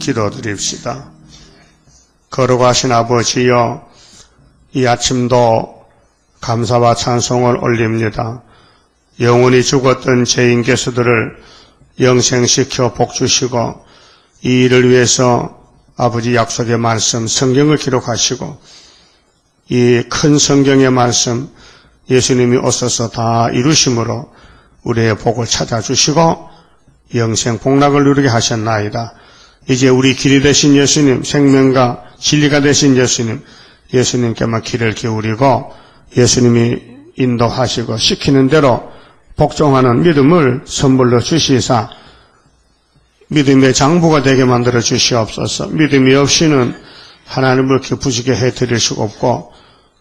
기도드립시다. 거룩하신 아버지여, 이 아침도 감사와 찬송을 올립니다. 영원히 죽었던 죄인 개수들을 영생시켜 복주시고 이 일을 위해서 아버지 약속의 말씀 성경을 기록하시고 이 큰 성경의 말씀 예수님이 오셔서 다 이루심으로 우리의 복을 찾아주시고 영생 복락을 누리게 하셨나이다. 이제 우리 길이 되신 예수님, 생명과 진리가 되신 예수님, 예수님께만 귀를 기울이고 예수님이 인도하시고 시키는 대로 복종하는 믿음을 선물로 주시사 믿음의 장부가 되게 만들어 주시옵소서. 믿음이 없이는 하나님을 기쁘시게 해드릴 수가 없고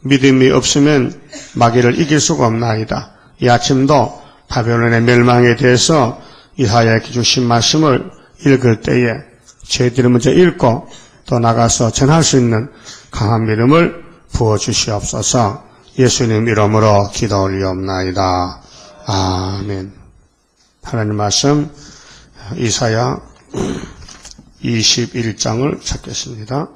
믿음이 없으면 마귀를 이길 수가 없나이다. 이 아침도 바벨론의 멸망에 대해서 이사야에게 주신 말씀을 읽을 때에 저희들이 먼저 읽고 또 나가서 전할 수 있는 강한 믿음을 부어주시옵소서. 예수님 이름으로 기도 올리옵나이다. 아멘. 하나님 말씀 이사야 21장을 찾겠습니다.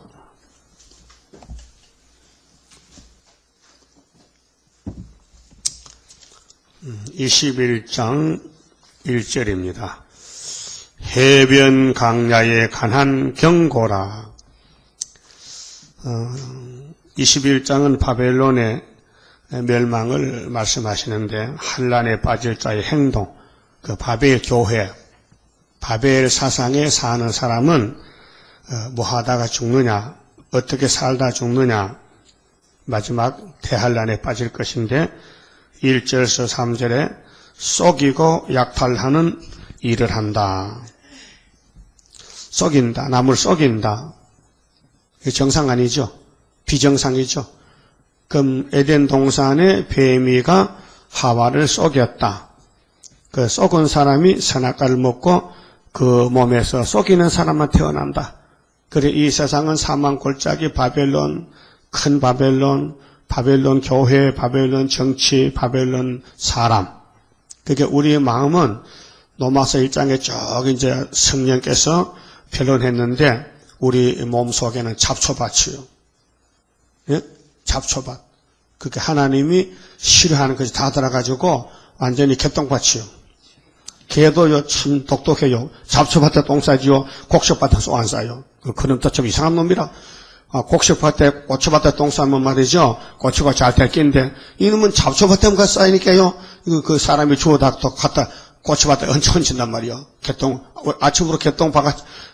21장 1절입니다. 해변 강야에 관한 경고라. 21장은 바벨론의 멸망을 말씀하시는데 환란에 빠질 자의 행동, 그 바벨 교회, 바벨 사상에 사는 사람은 뭐 하다가 죽느냐, 어떻게 살다 죽느냐, 마지막 대환란에 빠질 것인데 1절에서 3절에 속이고 약탈하는 일을 한다. 속인다. 남을 속인다. 정상 아니죠. 비정상이죠. 그럼 에덴 동산의 뱀이가 하와를 속였다. 그 속은 사람이 선악과를 먹고 그 몸에서 속이는 사람만 태어난다. 그래 이 세상은 사망골짜기 바벨론, 큰 바벨론, 바벨론 교회, 바벨론 정치, 바벨론 사람. 그게 우리의 마음은 로마서 1장에 쭉 이제 성령께서 변론했는데 우리 몸 속에는 잡초밭이요. 예? 잡초밭. 그게 하나님이 싫어하는 것이 다 들어가지고 완전히 개똥밭이요. 개도요 참 똑똑해요. 잡초밭에 똥 싸지요. 곡식밭에 안 싸요. 그놈 또 좀 이상한 놈이라. 곡식밭에 고추밭에 똥 싸면 말이죠. 고추가 잘 될 낀데 이놈은 잡초밭에만 가서 쌓이니까요. 그 사람이 주워다 또 갖다 고추밭에 얹힌단 말이요. 개똥 아침으로 개똥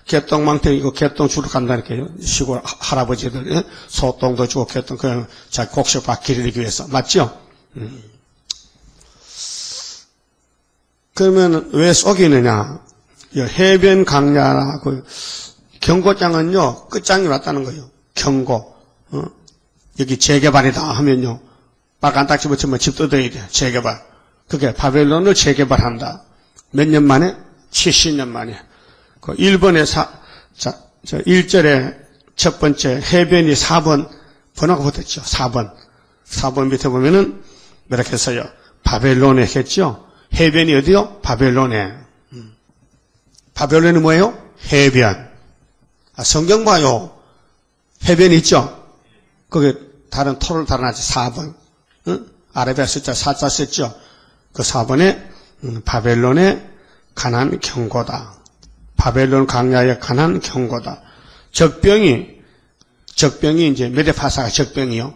개똥망태 이거 개똥 주러 간다니까요. 시골 할아버지들 예? 소똥도 주고 개똥 그냥 자 곡식밭 기르기 위해서 맞죠? 그러면 왜 속이느냐? 해변 강야나 그 경고장은요 끝장이 왔다는 거예요. 경고. 여기 재개발이다 하면요. 빨간 딱지 붙이면 집 뜯어야 돼. 재개발. 그게 바벨론을 재개발한다. 몇 년 만에? 70년 만에. 그 1번에 저 1절에 첫 번째 해변이 4번 번호가 붙었죠. 4번. 4번 밑에 보면은 이렇게 써요. 바벨론에 했죠. 해변이 어디요? 바벨론에. 바벨론이 뭐예요? 해변. 성경 봐요. 해변이 있죠? 그게 다른 토를 달아놨지. 4번. 응? 아라비아 숫자 4자 썼죠? 그 4번에 바벨론에 관한 경고다. 바벨론 강야에 관한 경고다. 적병이 이제 메데파사가 적병이요.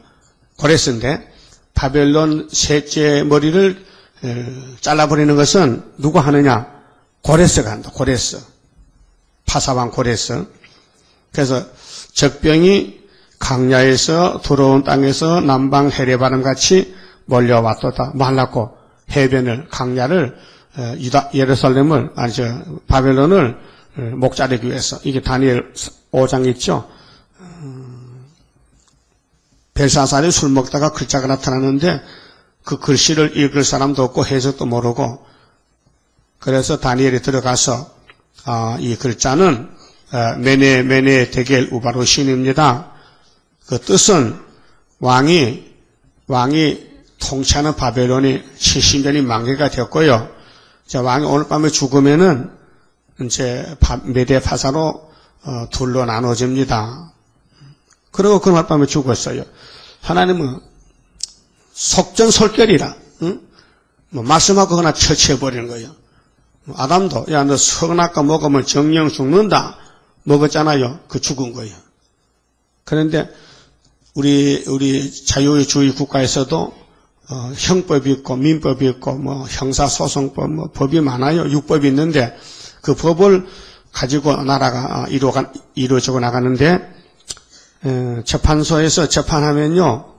고레스인데 바벨론 셋째 머리를 잘라버리는 것은 누가 하느냐? 고레스가 한다. 고레스. 파사왕 고레스. 그래서 적병이 강야에서 들어온 땅에서 남방 해례바람 같이 몰려왔도다. 말랐고 해변을 강야를 예루살렘을 바벨론을 목자르기 위해서 이게 다니엘 5장 있죠. 벨사살이 술 먹다가 글자가 나타나는데 그 글씨를 읽을 사람도 없고 해석도 모르고 그래서 다니엘이 들어가서 이 글자는 메네 데겔 우바루신입니다. 그 뜻은 왕이 통치하는 바벨론이 70년이 만개가 되었고요. 자, 왕이 오늘 밤에 죽으면은 이제 메데 파사로 둘로 나눠집니다. 그리고 그날 밤에 죽었어요. 하나님은 속전속결이라, 말씀하고 그나 처치해버리는 거예요. 아담도, 야, 너 선악과 먹으면 정령 죽는다. 먹었잖아요. 그 죽은 거예요. 그런데, 우리 자유주의 국가에서도, 형법이 있고, 민법이 있고, 형사소송법, 법이 많아요. 육법이 있는데, 그 법을 가지고 나라가 이루어지고 나가는데, 재판소에서 재판하면요,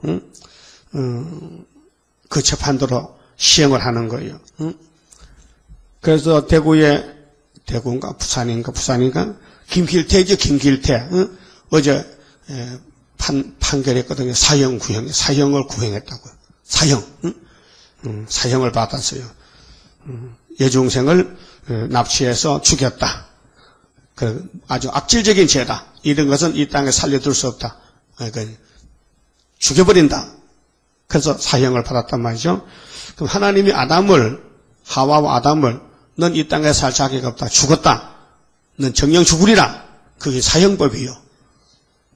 그 재판대로 시행을 하는 거예요. 그래서 대구인가 부산인가 김길태죠. 김길태 어제 판결했거든요. 사형을 구형했다고요. 사형을 받았어요. 여중생을 납치해서 죽였다. 그 아주 악질적인 죄다. 이런 것은 이 땅에 살려둘 수 없다. 그러니까 죽여버린다. 그래서 사형을 받았단 말이죠. 그럼 하나님이 하와와 아담을 넌 이 땅에 살 자격 없다. 죽었다. 넌 정령 죽으리라. 그게 사형법이요.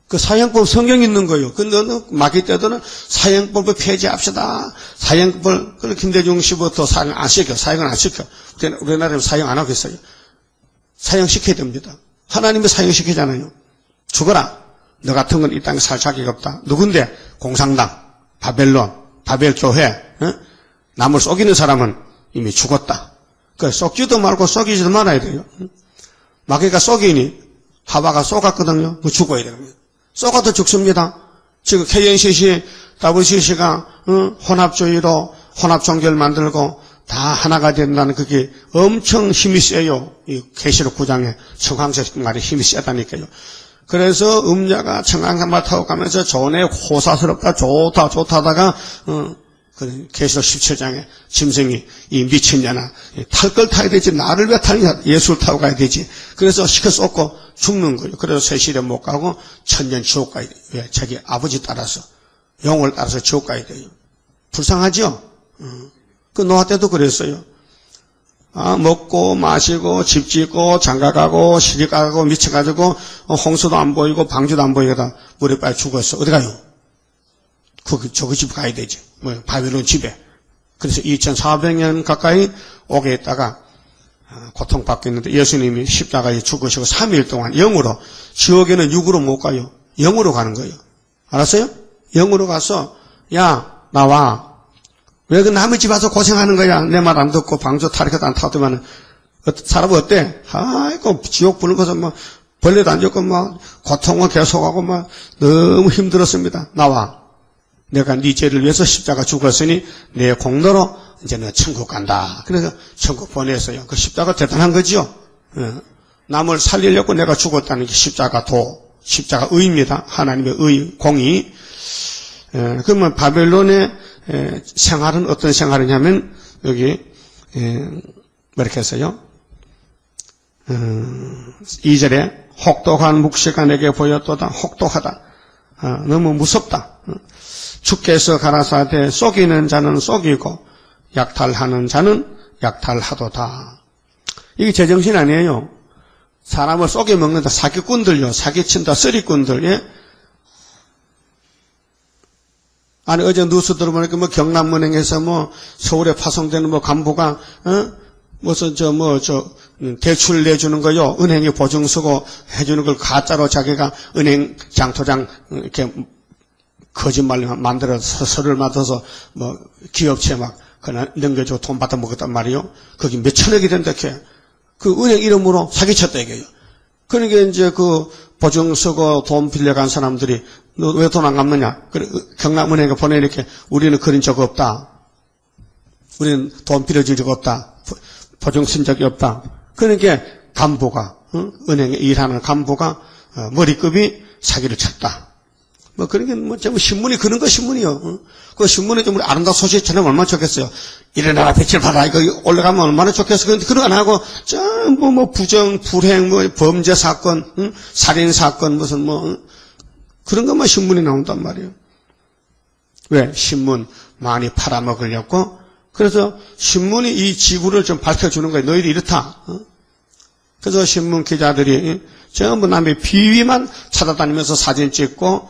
그 사형법 성경에 있는 거예요. 그 너는 마귀 때도는 사형법을 폐지합시다. 사형법을, 그 김대중 씨부터 사형 안 시켜. 사형을 안 시켜. 우리나라에는 사형 안 하고 있어요. 사형시켜야 됩니다. 하나님이 사형시키잖아요. 죽어라. 너 같은 건 이 땅에 살 자격 없다. 누군데? 공산당, 바벨론, 바벨교회, 남을 속이는 사람은 이미 죽었다. 그 썩지도 말고 썩이지도 말아야 돼요. 마귀가 속이니 하와가 쏘갔거든요. 그 죽어야 돼요. 쏘가도 죽습니다. 지금 KNCC, WCC가 혼합주의로 혼합종교를 만들고 다 하나가 된다는 그게 엄청 힘이 세요. 이 계시록 9장에 청황색 말이 힘이 세다니까요. 그래서 음자가 청황색만 타고 가면서 전에 호사스럽다 좋다다가 계시록 17장에 짐승이 이 미친년아 탈 걸 타야 되지 나를 왜 타느냐 예수를 타고 가야 되지. 그래서 시켜 쏟고 죽는 거예요. 그래서 세실에 못 가고 천년 지옥 가야 돼요. 왜? 자기 아버지 따라서 영을 따라서 지옥 가야 돼요. 불쌍하죠? 그 노아 때도 그랬어요. 먹고 마시고 집 짓고 장가가고 시집가고 미쳐가지고 홍수도 안 보이고 방주도 안 보이거든. 물에 빠져 죽었어. 어디 가요? 저그 집 가야 되지. 바벨론 집에. 그래서 2400년 가까이 옥에 있다가 고통받고 있는데 예수님이 십자가에 죽으시고 3일 동안 영으로, 지옥에는 육으로 못 가요. 영으로 가는 거예요. 알았어요? 영으로 가서 야 나와. 왜 그 남의 집 와서 고생하는 거야? 내 말 안 듣고 방주 타리카도 안 타더만 사람 어때? 아이고 지옥 부는 것은 벌레도 안 죽고 고통을 계속하고 너무 힘들었습니다. 나와. 내가 네 죄를 위해서 십자가 죽었으니 내 공로로 이제 너 천국 간다. 그래서 천국 보냈어요. 그 십자가 대단한 거지요. 남을 살리려고 내가 죽었다는 게 십자가 의입니다. 하나님의 의, 공의. 그러면 바벨론의 생활은 어떤 생활이냐면 여기 이렇게 했어요. 2절에 혹독한 묵시가 내게 보였도다. 혹독하다. 너무 무섭다. 주께서 가라사대 속이는 자는 속이고 약탈하는 자는 약탈하도다. 이게 제정신 아니에요. 사람을 속여 먹는다. 사기꾼들요. 사기친다. 쓰리꾼들. 예? 아니 어제 뉴스 들어보니까 경남은행에서 서울에 파송되는 간부가 무슨 대출 내주는 거요. 은행이 보증 서고 해주는 걸 가짜로 자기가 은행 장토장 이렇게 거짓말 만들어서 서류를 만들어서 기업체 그냥 넘겨주고 돈 받아 먹었단 말이요. 거기 몇 천억이 된다 그 은행 이름으로 사기쳤다 이거예요. 그러니까 이제 그 보증 서고 돈 빌려간 사람들이 너 왜 돈 안 갚느냐? 그래 경남은행에 보내니까 우리는 그런 적 없다. 우리는 돈 빌려준 적 없다. 보증 쓴 적이 없다. 그러니까 간부가 은행에 일하는 간부가 머리급이 사기를 쳤다. 그러니까 전부 신문이 그런 거 신문이요. 그 신문에 좀 우리 아름다운 소식 전하면 얼마나 좋겠어요. 이래나라 배치를 받아 이거 올라가면 얼마나 좋겠어. 그런데 그런 거 안 하고 전부 부정, 불행, 범죄 사건, 살인 사건 무슨 그런 것만 신문이 나온단 말이에요. 왜? 신문 많이 팔아먹으려고. 그래서 신문이 이 지구를 좀 밝혀주는 거예요. 너희들이 이렇다. 그래서 신문 기자들이 전부 남의 비위만 찾아다니면서 사진 찍고,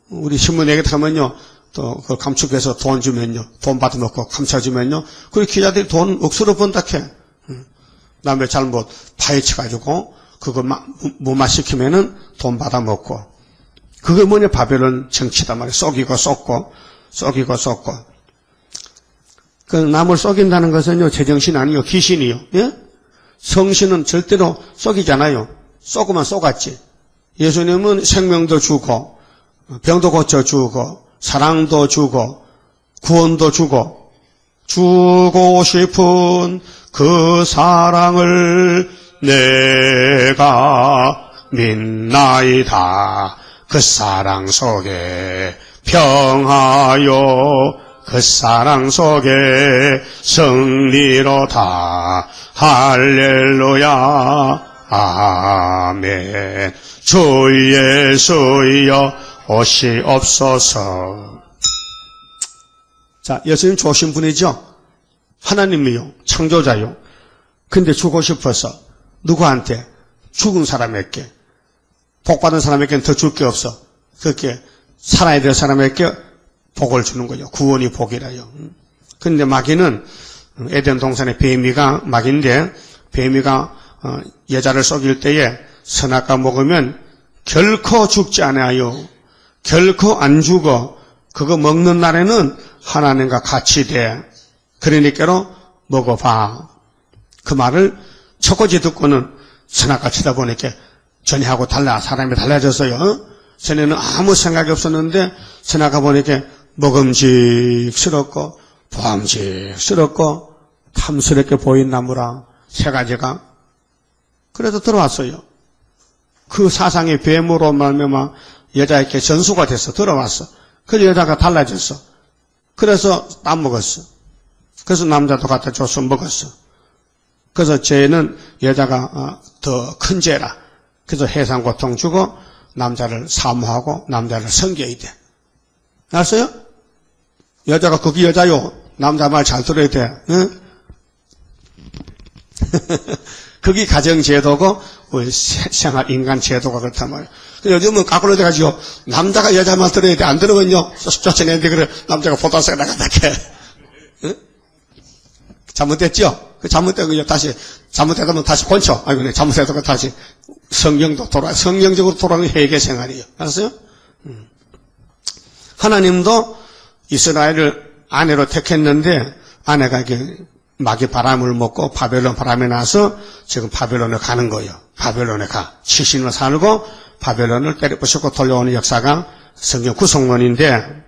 우리 신문 얘기 하면요, 또, 그 감축해서 돈 주면요, 돈 받아먹고 감춰주면요, 그 기자들이 돈 억수로 번다 캐. 남의 잘못 파헤쳐가지고, 그거 무마시키면은 돈 받아먹고. 그게 뭐냐, 바벨론 정치다 말이야. 썩이고 썩고. 그 남을 썩인다는 것은요, 제정신 아니요, 귀신이요. 예? 성신은 절대로 썩이잖아요. 썩으면 썩았지. 예수님은 생명도 주고, 병도 고쳐주고, 사랑도 주고, 구원도 주고, 주고 싶은 그 사랑을 내가 믿나이다. 그 사랑 속에 평하여 그 사랑 속에 승리로다. 할렐루야. 아멘. 주 예수여 오시옵소서. 자, 예수님 좋으신 분이죠? 하나님이요. 창조자요. 근데 주고 싶어서 누구한테? 죽은 사람에게. 복받은 사람에게는 더 줄 게 없어. 그렇게 살아야 될 사람에게 복을 주는 거죠. 구원이 복이라요. 근데 마귀는 에덴 동산의 뱀이가 마귀인데 뱀이가 여자를 속일 때에 선악과 먹으면 결코 죽지 않아요. 결코 안 죽어. 그거 먹는 날에는 하나님과 같이 돼. 그러니까로 먹어봐. 그 말을 첫고지 듣고는 선악과 치다 보니까 전에하고 사람이 달라졌어요. 전에는 아무 생각이 없었는데 선악과 보니까 먹음직스럽고 보암직스럽고 탐스럽게 보인 나무라 세 가지가. 그래서 들어왔어요. 그 사상의 뱀으로 말미암아 여자에게 전수가 돼서 들어왔어. 그래서 여자가 달라졌어. 그래서 안 먹었어. 그래서 남자도 갖다 줘서 먹었어. 그래서 죄는 여자가 더 큰 죄라. 그래서 해상고통 주고 남자를 사모하고 남자를 섬겨야 돼. 알았어요? 여자가 거기 여자요. 남자 말 잘 들어야 돼. 응? 그게 가정제도고 생활 인간 제도가 그렇단 말이에요. 요즘은 까꾸로 돼가지고 남자가 여자 말 들어야 돼. 안 들으면요 쫓아내는데 그래 남자가 보다세가 나간다 해. 응? 잘못됐죠? 그 잘못되고 다시 잘못되면 다시 권쳐. 아이고 네 잘못되다가 다시 성경적으로 돌아가는 회개 생활이에요. 알았어요? 하나님도 이스라엘을 아내로 택했는데 아내가 이렇게 마귀 바람을 먹고 바벨론 바람에 나서 지금 바벨론에 가는 거예요. 바벨론에 가. 70년 살고 바벨론을 때려부수고 돌려오는 역사가 성경 구속론인데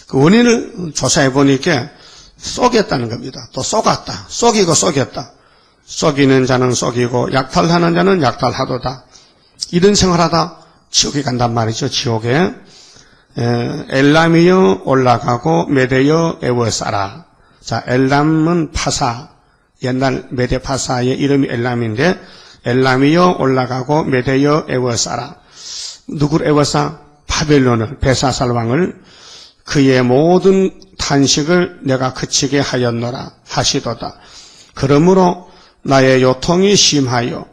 그 원인을 조사해 보니까 쏘겠다는 겁니다. 또 쏘갔다. 쏘기고 쏘겠다. 쏘기는 자는 쏘기고 약탈하는 자는 약탈하도다. 이런 생활하다 지옥에 간단 말이죠. 지옥에. 엘람이여 올라가고 메대여 에워싸라. 자, 엘람은 파사. 옛날 메대 파사의 이름이 엘람인데 엘람이여 올라가고 메대여 에워싸라. 누구를 에워싸? 바벨론을, 베사살 왕을 그의 모든 탄식을 내가 그치게 하였노라 하시도다. 그러므로 나의 요통이 심하여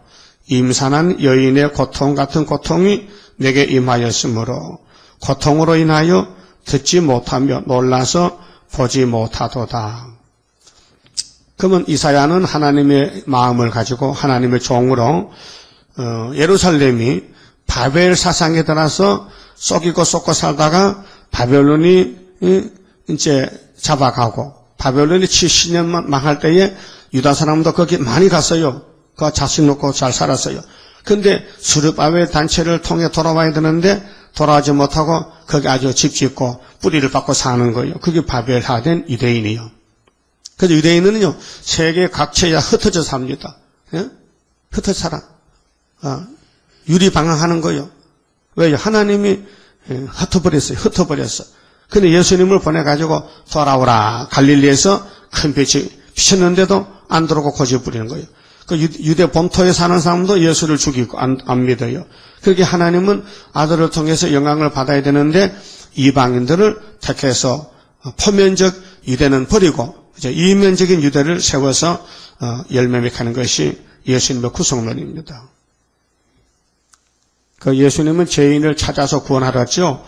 임산한 여인의 고통 같은 고통이 내게 임하였으므로 고통으로 인하여 듣지 못하며 놀라서 보지 못하도다. 그러면 이사야는 하나님의 마음을 가지고 하나님의 종으로 예루살렘이 바벨 사상에 따라서 썩이고 썩고 살다가 바벨론이 이제 잡아가고 바벨론이 70년만 망할 때에 유다 사람도 거기 많이 갔어요. 그 자식 놓고 잘 살았어요. 근데 스룹바벨 단체를 통해 돌아와야 되는데 돌아오지 못하고 거기 아주 집 짓고 뿌리를 받고 사는 거예요. 그게 바벨화된 유대인이요. 그래서 유대인은요 세계 각처에 흩어져 삽니다. 예? 흩어져 살아. 유리방황하는 거예요. 왜요? 하나님이 흩어버렸어. 근데 예수님을 보내가지고 돌아오라. 갈릴리에서 큰 빛이 비쳤는데도 안 들어오고 고집 부리는 거예요. 그 유대 본토에 사는 사람도 예수를 죽이고 안 믿어요. 그렇게 하나님은 아들을 통해서 영광을 받아야 되는데 이방인들을 택해서 포면적 유대는 버리고 이제 이면적인 유대를 세워서 열매 맺는 것이 예수님의 구속론입니다. 그 예수님은 죄인을 찾아서 구원하랬죠.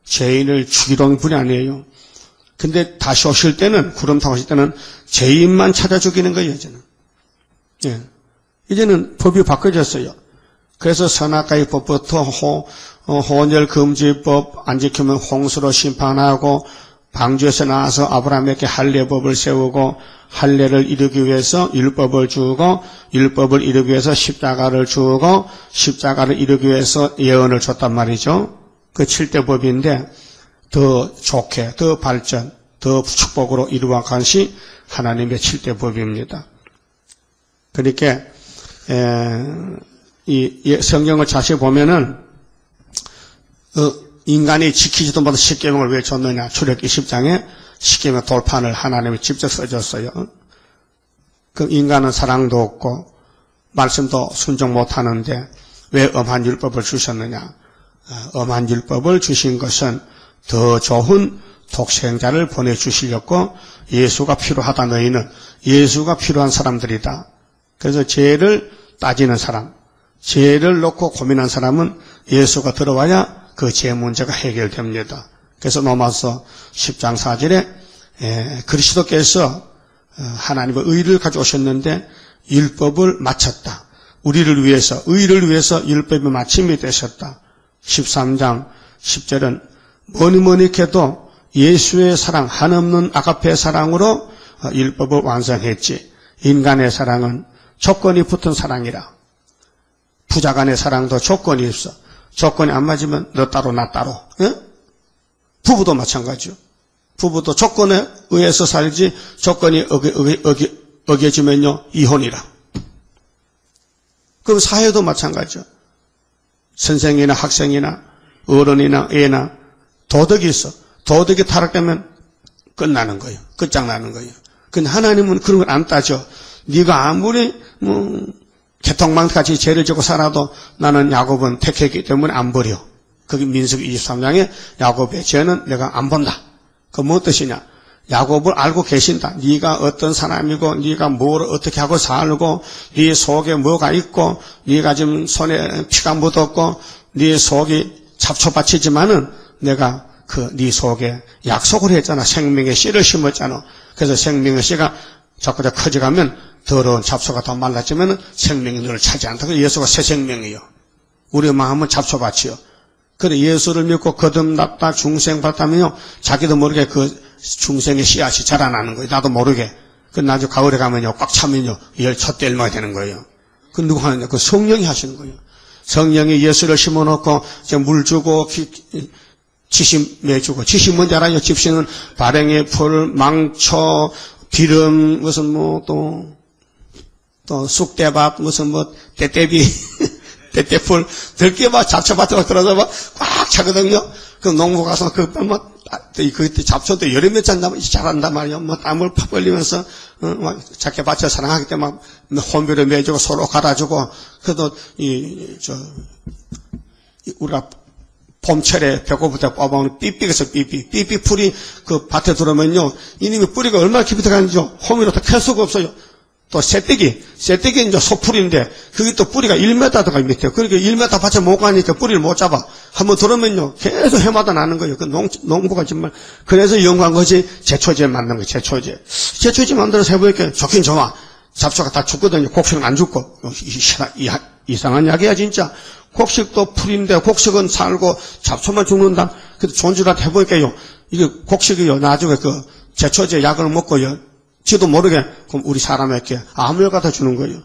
죄인을 죽이던 분이 아니에요. 근데 다시 오실 때는, 구름 타고 오실 때는 죄인만 찾아 죽이는 거예요, 이제는. 예. 이제는 법이 바뀌어졌어요. 그래서 선악과의 법부터 혼혈금지법 안 지키면 홍수로 심판하고, 방주에서 나와서 아브라함에게 할례법을 세우고, 할례를 이루기 위해서 율법을 주고, 율법을 이루기 위해서 십자가를 주고, 십자가를 이루기 위해서 예언을 줬단 말이죠. 그 7대 법인데 더 좋게, 더 발전, 더 축복으로 이루어간 것이 하나님의 7대 법입니다. 그러니까 이 성경을 자세히 보면은 인간이 지키지도 못한 십계명을 왜 줬느냐. 출애굽기 10장에 십계명 돌판을 하나님이 직접 써줬어요. 그 인간은 사랑도 없고 말씀도 순종 못하는데 왜 엄한 율법을 주셨느냐. 엄한 율법을 주신 것은 더 좋은 독생자를 보내주시려고, 예수가 필요하다. 너희는 예수가 필요한 사람들이다. 그래서 죄를 따지는 사람, 죄를 놓고 고민한 사람은 예수가 들어와야 그 죄 문제가 해결됩니다. 그래서 로마서 10장 4절에 그리스도께서 하나님의 의를 가져오셨는데 율법을 마쳤다. 우리를 위해서, 의를 위해서 율법의 마침이 되셨다. 13장 10절은 뭐니 해도 예수의 사랑, 한없는 아가페의 사랑으로 율법을 완성했지. 인간의 사랑은 조건이 붙은 사랑이라. 부자 간의 사랑도 조건이 있어. 조건이 안 맞으면 너 따로 나 따로. 예? 부부도 마찬가지요. 부부도 조건에 의해서 살지, 조건이 어겨지면요 이혼이라. 그럼 사회도 마찬가지요. 선생이나 학생이나 어른이나 애나 도덕이 있어. 도덕이 타락되면 끝나는 거예요. 끝장나는 거예요. 근데 하나님은 그런 걸 안 따져. 네가 아무리 개통망같이 죄를 지고 살아도 나는 야곱은 택했기 때문에 안 버려. 거기 민수기 23장에 야곱의 죄는 내가 안 본다. 그 뭐 뜻이냐? 야곱을 알고 계신다. 네가 어떤 사람이고, 네가 뭘 어떻게 하고 살고, 네 속에 뭐가 있고, 네가 지금 손에 피가 묻었고, 네 속이 잡초밭이지만은 내가 네 속에 약속을 했잖아. 생명의 씨를 심었잖아. 그래서 생명의 씨가 자꾸 커져가면 더러운 잡초가 더 말라지면 생명이 너를 차지한다. 그래서 예수가 새 생명이요. 우리 마음은 잡초밭이요. 그래 예수를 믿고 거듭났다 중생 받다면요 자기도 모르게 그 중생의 씨앗이 자라나는 거예요. 나도 모르게. 그 나중에 가을에 가면요 꽉 차면요 첫 뗄마가 되는 거예요. 그 누가 하느냐? 그 성령이 하시는 거예요. 성령이 예수를 심어놓고 물 주고 지심 매주고. 지심 뭔지 알아요? 집시는 발행의 풀, 망초, 기름, 무슨 또 쑥대밥, 무슨 떼떼비, 떼떼풀, 들깨밭, 잡초밭으로 들어서 꽉 차거든요. 그 농부 가서 그때 잡초도 여름에 자란단 말이에요. 땀을 팍 흘리면서, 작게밭을 사랑하기 때문에 혼비를 매주고 서로 갈아주고, 그래도 우리가 봄철에 배고플 때 뽑아오는 삐삐에서 삐삐 풀이 그 밭에 들어오면요, 이놈의 뿌리가 얼마나 깊이 들어가는지 호미로 다 캘 수가 없어요. 또 새떼기 이제 소풀인데, 그게 또 뿌리가 1m 들어가 밑에. 그러니까 1m 밭에 못 가니까 뿌리를 못 잡아. 한번 들어오면요, 계속 해마다 나는 거예요. 그 농부가 정말. 그래서 연구한 것이 제초제 만든 거예요, 제초제. 제초제 만들어서 해보니까 좋긴 좋아. 잡초가 다 죽거든요. 곡식은 안 죽고. 이상한 약이야, 진짜. 곡식도 풀인데, 곡식은 살고, 잡초만 죽는다. 그래도 존재라 해보니까요, 이게 곡식이요, 나중에 제초제 약을 먹고요, 지도 모르게, 그럼 우리 사람에게 암을 갖다 주는 거예요.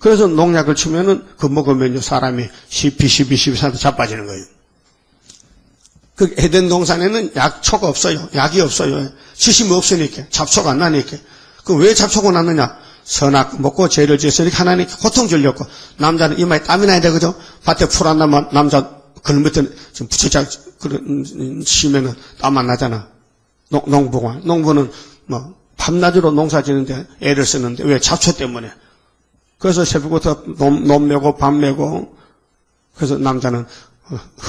그래서 농약을 치면은, 먹으면요, 사람이 12 자빠지는 거예요. 그 에덴 동산에는 약초가 없어요. 약이 없어요. 지심이 없으니까. 잡초가 안 나니까. 왜 잡초가 났느냐? 선악 먹고 죄를 지었으니까 하나님께 고통 주려고. 남자는 이마에 땀이 나야 되거든. 밭에 풀 안 나면 남자 걸밑에 지금 부채짝 쉬면은 땀 안 나잖아. 농부는 밤낮으로 농사 지는데 애를 쓰는데 왜? 잡초 때문에. 그래서 새벽부터 논 메고 밤 메고. 그래서 남자는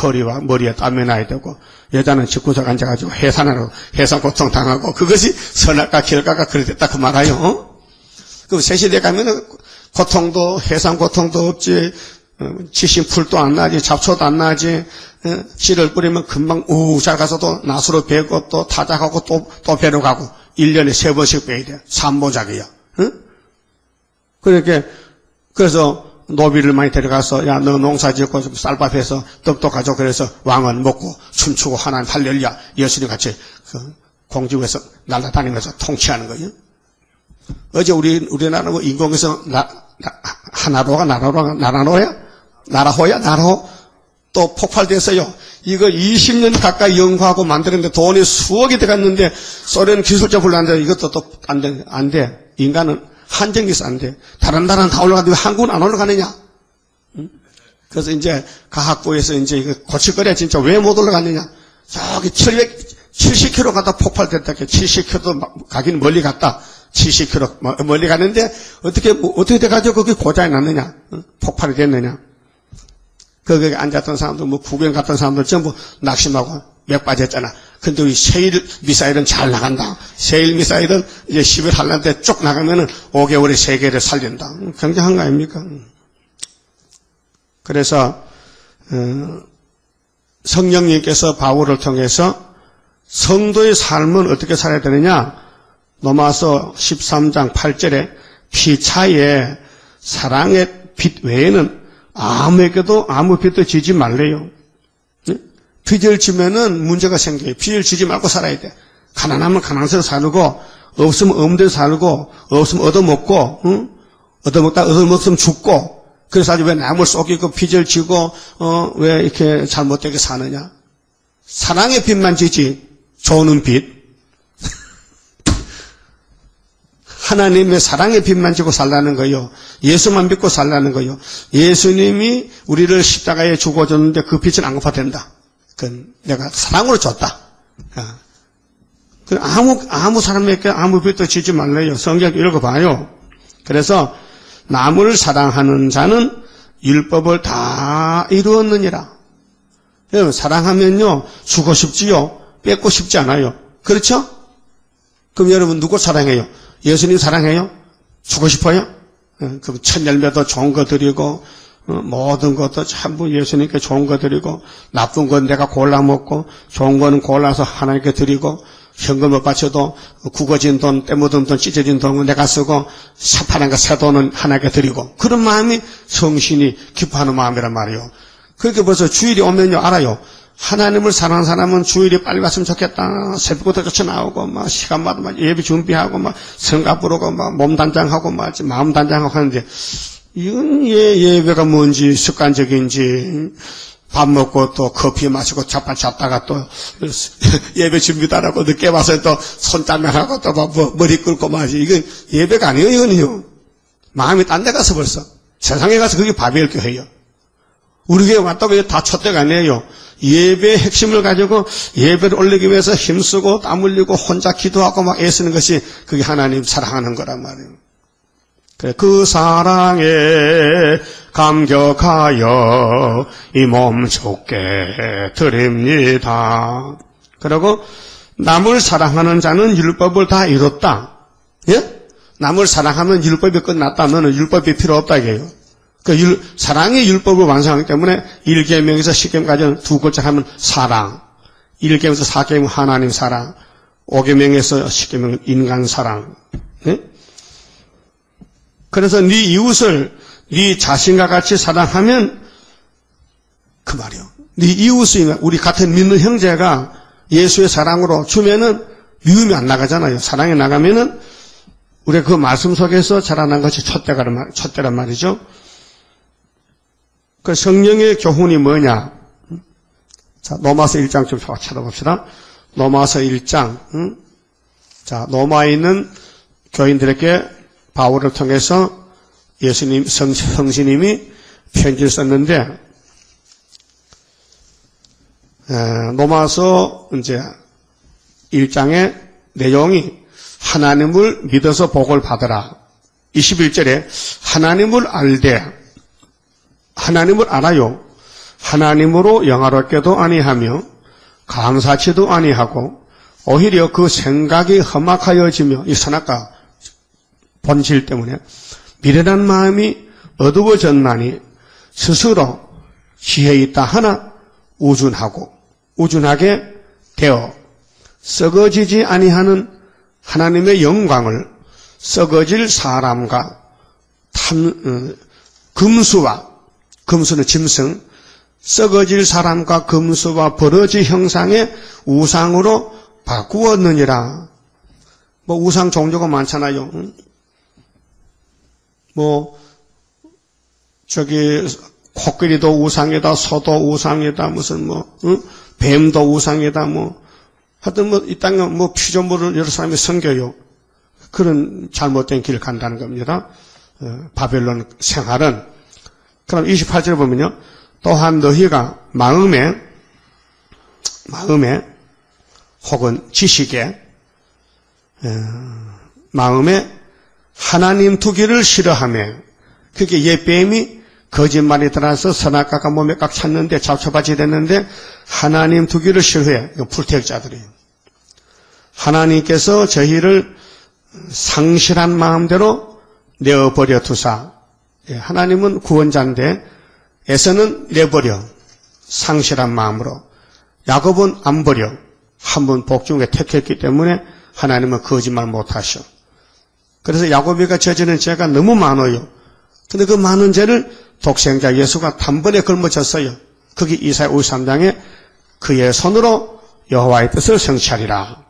허리와 머리에 땀이 나야 되고, 여자는 집구석 앉아가지고 해산 고통 당하고. 그것이 선악과 길가가 그랬다 그 말아요. 그 새시대 가면은 고통도, 해상 고통도 없지, 지신 풀도 안 나지, 잡초도 안 나지, 씨를 뿌리면 금방 잘 가서 또 낫으로 베고 또 타작하고 또 배로 가고 1년에 3번씩 베야 돼. 3보작이야. 그래서 노비를 많이 데려가서 야, 너 농사 짓고 쌀밥해서 떡도 가져. 그래서 왕은 먹고 춤추고 하나님 할렐루야 예수님 같이 공중에서 날아다니면서 통치하는 거예요. 어제 우리나라 뭐 인공에서 나라호야? 또 폭발됐어요. 이거 20년 가까이 연구하고 만드는데 돈이 수억이 들어갔는데 소련 기술자 불렀는데 이것도 또 안 돼. 인간은 한정이 있어 안 돼. 다른 나라는 다 올라가는데 왜 한국은 안 올라가느냐? 그래서 이제 과학부에서 이제 이거 고칠거리야 진짜 왜 못 올라갔느냐? 저기 770km 가다 폭발됐다. 70km 가긴 멀리 갔다. 70km 멀리 갔는데 어떻게 돼가지고 그게 고장이 났느냐? 폭발이 됐느냐? 거기에 앉았던 사람들, 구경 갔던 사람들 전부 낙심하고 맥 빠졌잖아. 근데 우리 세일 미사일은 잘 나간다. 세일 미사일은 이제 10일 할란데 쭉 나가면은 5개월에 세계를 살린다. 굉장한 거 아닙니까? 그래서, 성령님께서 바울을 통해서 성도의 삶은 어떻게 살아야 되느냐? 로마서 13장 8절에 피차에 사랑의 빛 외에는 아무에게도 아무 빚도 지지 말래요. 빚을 지면은 문제가 생겨요. 빚을 지지 말고 살아야 돼. 가난하면 가난스러워 살고, 없으면 없는 데 살고, 없으면 얻어먹고, 얻어먹으면 죽고, 그래서 아주 왜 남을 속이고 빚을 지고, 왜 이렇게 잘못되게 사느냐. 사랑의 빚만 지지, 좋은 빚. 하나님의 사랑의 빛만 지고 살라는 거요. 예수만 믿고 살라는 거요. 예수님이 우리를 십자가에 죽어줬는데 그 빛은 안 갚아된다. 그건 내가 사랑으로 줬다. 아무 사람에게 아무 빛도 지지 말래요. 성경 읽어봐요. 그래서 남을 사랑하는 자는 율법을 다 이루었느니라. 사랑하면요 주고 싶지요. 뺏고 싶지 않아요. 그렇죠? 그럼 여러분 누구 사랑해요? 예수님 사랑해요? 주고 싶어요? 그럼 첫 열매도 좋은 거 드리고 모든 것도 전부 예수님께 좋은 거 드리고 나쁜 건 내가 골라 먹고 좋은 거는 골라서 하나님께 드리고 현금 못 바쳐도 구겨진 돈, 때묻은 돈, 찢어진 돈은 내가 쓰고 새파란 거 새 돈은 하나님께 드리고 그런 마음이 성신이 기뻐하는 마음이란 말이에요. 그렇게 벌써 주일이 오면요 알아요. 하나님을 사랑하는 사람은 주일이 빨리 왔으면 좋겠다. 새벽부터 쫓아 나오고, 시간마다 예배 준비하고, 성가 부르고, 몸 단장하고, 마음 단장하고 하는데, 이건 예배가 뭔지, 습관적인지, 밥 먹고 또 커피 마시고 자판 잡다가 또 예배 준비도 안 하고 늦게 와서 또 손짜면하고 또 머리 긁고 마지. 이건 예배가 아니에요, 이건요. 마음이 딴 데 가서 벌써. 세상에 가서 그게 바벨 교회예요. 우리 교회 왔다고 다 촛대가 아니에요. 예배의 핵심을 가지고 예배를 올리기 위해서 힘쓰고 땀 흘리고 혼자 기도하고 막 애쓰는 것이 그게 하나님 사랑하는 거란 말이에요. 그래, 그 사랑에 감격하여 이 몸 좋게 드립니다. 그리고 남을 사랑하는 자는 율법을 다 이뤘다. 예? 남을 사랑하면 율법이 끝났다. 너는 율법이 필요 없다 이게요. 사랑이 율법을 완성하기 때문에 1계명에서 10계명까지는 두 글자 하면 사랑. 1계명에서 4계명 하나님 사랑. 5계명에서 10계명은 인간 사랑. 네? 그래서 네 이웃을 네 자신과 같이 사랑하면 그 말이요. 네 이웃이 우리 같은 믿는 형제가 예수의 사랑으로 주면은 미움이 안 나가잖아요. 사랑이 나가면은 우리가 그 말씀 속에서 자라난 것이 촛대란 말이죠. 그 성령의 교훈이 뭐냐? 자, 로마서 1장 좀 찾아봅시다. 로마서 1장. 자, 로마에 있는 교인들에게 바울을 통해서 예수님, 성신님이 편지를 썼는데, 로마서 이제 1장의 내용이 하나님을 믿어서 복을 받으라. 21절에 하나님을 알되, 하나님을 알아요. 하나님으로 영화롭게도 아니하며 감사치도 아니하고 오히려 그 생각이 험악하여지며 이 선악과 본질 때문에 미련한 마음이 어두워졌나니 스스로 지혜 있다 하나 우준하게 되어 썩어지지 아니하는 하나님의 영광을 썩어질 사람과 금수는 짐승, 썩어질 사람과 금수와 버러지 형상의 우상으로 바꾸었느니라. 뭐 우상 종류가 많잖아요. 코끼리도 우상이다, 소도 우상이다, 뱀도 우상이다, 하여튼 이 땅에 피조물을 여러 사람이 섬겨요. 그런 잘못된 길을 간다는 겁니다. 바벨론 생활은. 그럼 28절 보면요. 또한 너희가 마음에 혹은 지식에 마음에 하나님 두기를 싫어하며 그게 옛뱀이 거짓말이 들어서 선악과가 몸에 꽉 찼는데 잡초밭이 됐는데 하나님 두기를 싫어해. 이거 불태역자들이에요. 하나님께서 저희를 상실한 마음대로 내어버려 두사. 하나님은 구원자인데 에서는 내버려 상실한 마음으로. 야곱은 안 버려. 한 번 복중에 택했기 때문에 하나님은 거짓말 못하셔. 그래서 야곱이가 저지른 죄가 너무 많아요. 근데 그 많은 죄를 독생자 예수가 단번에 걸머졌어요. 거기 이사야 53장에 그의 손으로 여호와의 뜻을 성취하리라.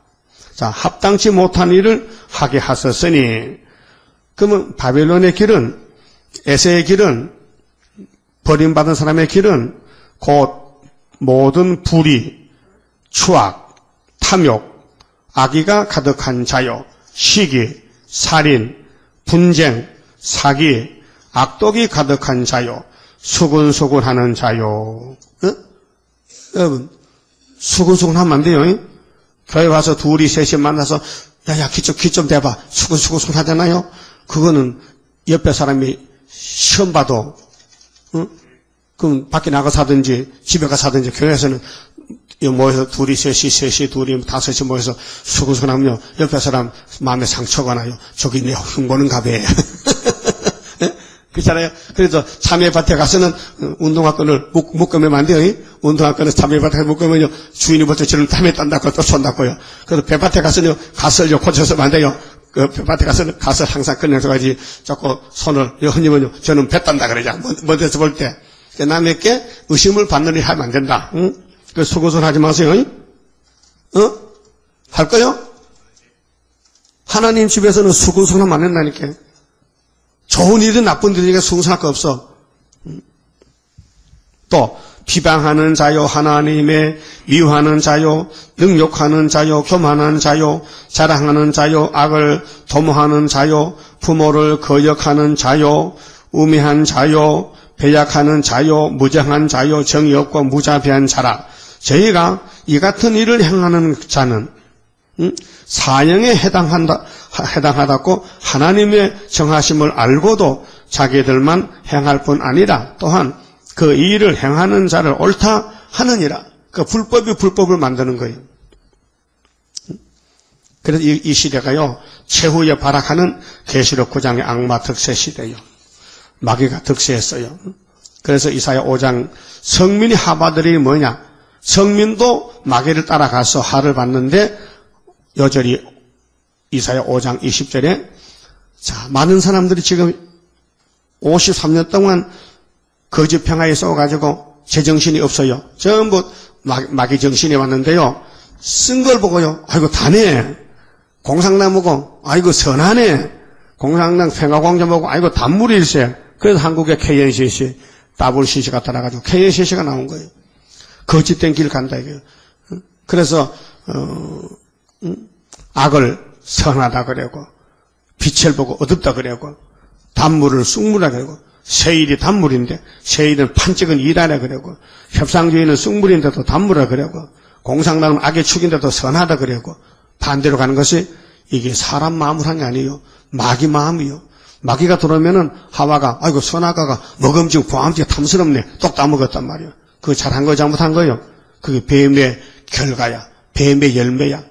자, 합당치 못한 일을 하게 하셨으니, 그러면 바벨론의 길은, 에세의 길은, 버림받은 사람의 길은 곧 모든 불의, 추악, 탐욕, 악의가 가득한 자요, 시기, 살인, 분쟁, 사기, 악독이 가득한 자요, 수근수근하는 자요. 여러분, 수근수근하면 안 돼요. 교회 와서 둘이 셋이 만나서 야야 기 좀 대봐. 수근수근 하잖아요. 그거는 옆에 사람이 시험 봐도 그럼 밖에 나가서 하든지 집에 가서 하든지 교회에서는 모여서 둘이 셋이 둘이 다섯이 모여서 수근수근 하면요. 옆에 사람 마음에 상처가 나요. 저기 내 흉보는가 봐. 그렇잖아요. 그래서 참외밭에 가서는 운동화끈을 묶으면 안 돼요. 운동화끈을 참외밭에 묶으면요. 주인이부터 저는 땀에 딴다고 또 손닦고요. 그래서 배밭에 가서는 갓을요 고쳐서 안 돼요. 그 배밭에 가서는 갓을 항상 꺼내서 가지 자꾸 손을 흔히면요. 저는 배 딴다 그러자. 먼데서 볼 때. 남에게 의심을 받는 일 하면 안 된다. 응? 그 수고선 하지 마세요. 할 거요? 하나님 집에서는 수고선하면 안 된다니까. 좋은 일이든 나쁜 일이든 수고선할 거 없어. 또 비방하는 자요, 하나님의 미워하는 자요, 능욕하는 자요, 교만한 자요, 자랑하는 자요, 악을 도모하는 자요, 부모를 거역하는 자요, 우매한 자요, 배약하는 자요, 무정한 자요, 정의 없고 무자비한 자라. 저희가 이 같은 일을 행하는 자는 사형에 해당하다고 하나님의 정하심을 알고도 자기들만 행할 뿐 아니라 또한 그 일을 행하는 자를 옳다 하느니라. 그 불법이 불법을 만드는 거예요. 그래서 이 시대가요, 최후에 발악하는 계시록 9장의 악마 득세 시대예요. 마귀가 득세했어요. 그래서 이사야 5장 성민이 하바들이 뭐냐? 성민도 마귀를 따라가서 하를 받는데 여전히 이사야 5장 20절에 자, 많은 사람들이 지금 53년 동안 거짓 평화에 싸워가지고 제정신이 없어요. 전부 마귀 정신이 왔는데요. 쓴 걸 보고요. 아이고 다네. 공상당 보고 아이고 선하네. 공상당 평화공점 보고 아이고 단물일세. 그래서 한국의 KNCC WCC가 따라가지고 KNCC가 나온 거예요. 거짓된 길 간다 이거예요. 그래서 악을 선하다 그러고 빛을 보고 어둡다 그러고 단물을 쑥물이라 그러고 세일이 단물인데 세일은 판찍은 이라라 그러고 협상주의는 쑥물인데도 단물이라 그러고 공상당은 악의 축인데도 선하다 그러고 반대로 가는 것이 이게 사람 마음을 한 게 아니에요. 마귀 마음이요. 마귀가 들어오면은 하와가 아이고 선악과가 먹음직고 광암직이 탐스럽네. 똑 따먹었단 말이에요. 그거 잘한 거 잘못한 거예요. 그게 뱀의 결과야. 뱀의 열매야.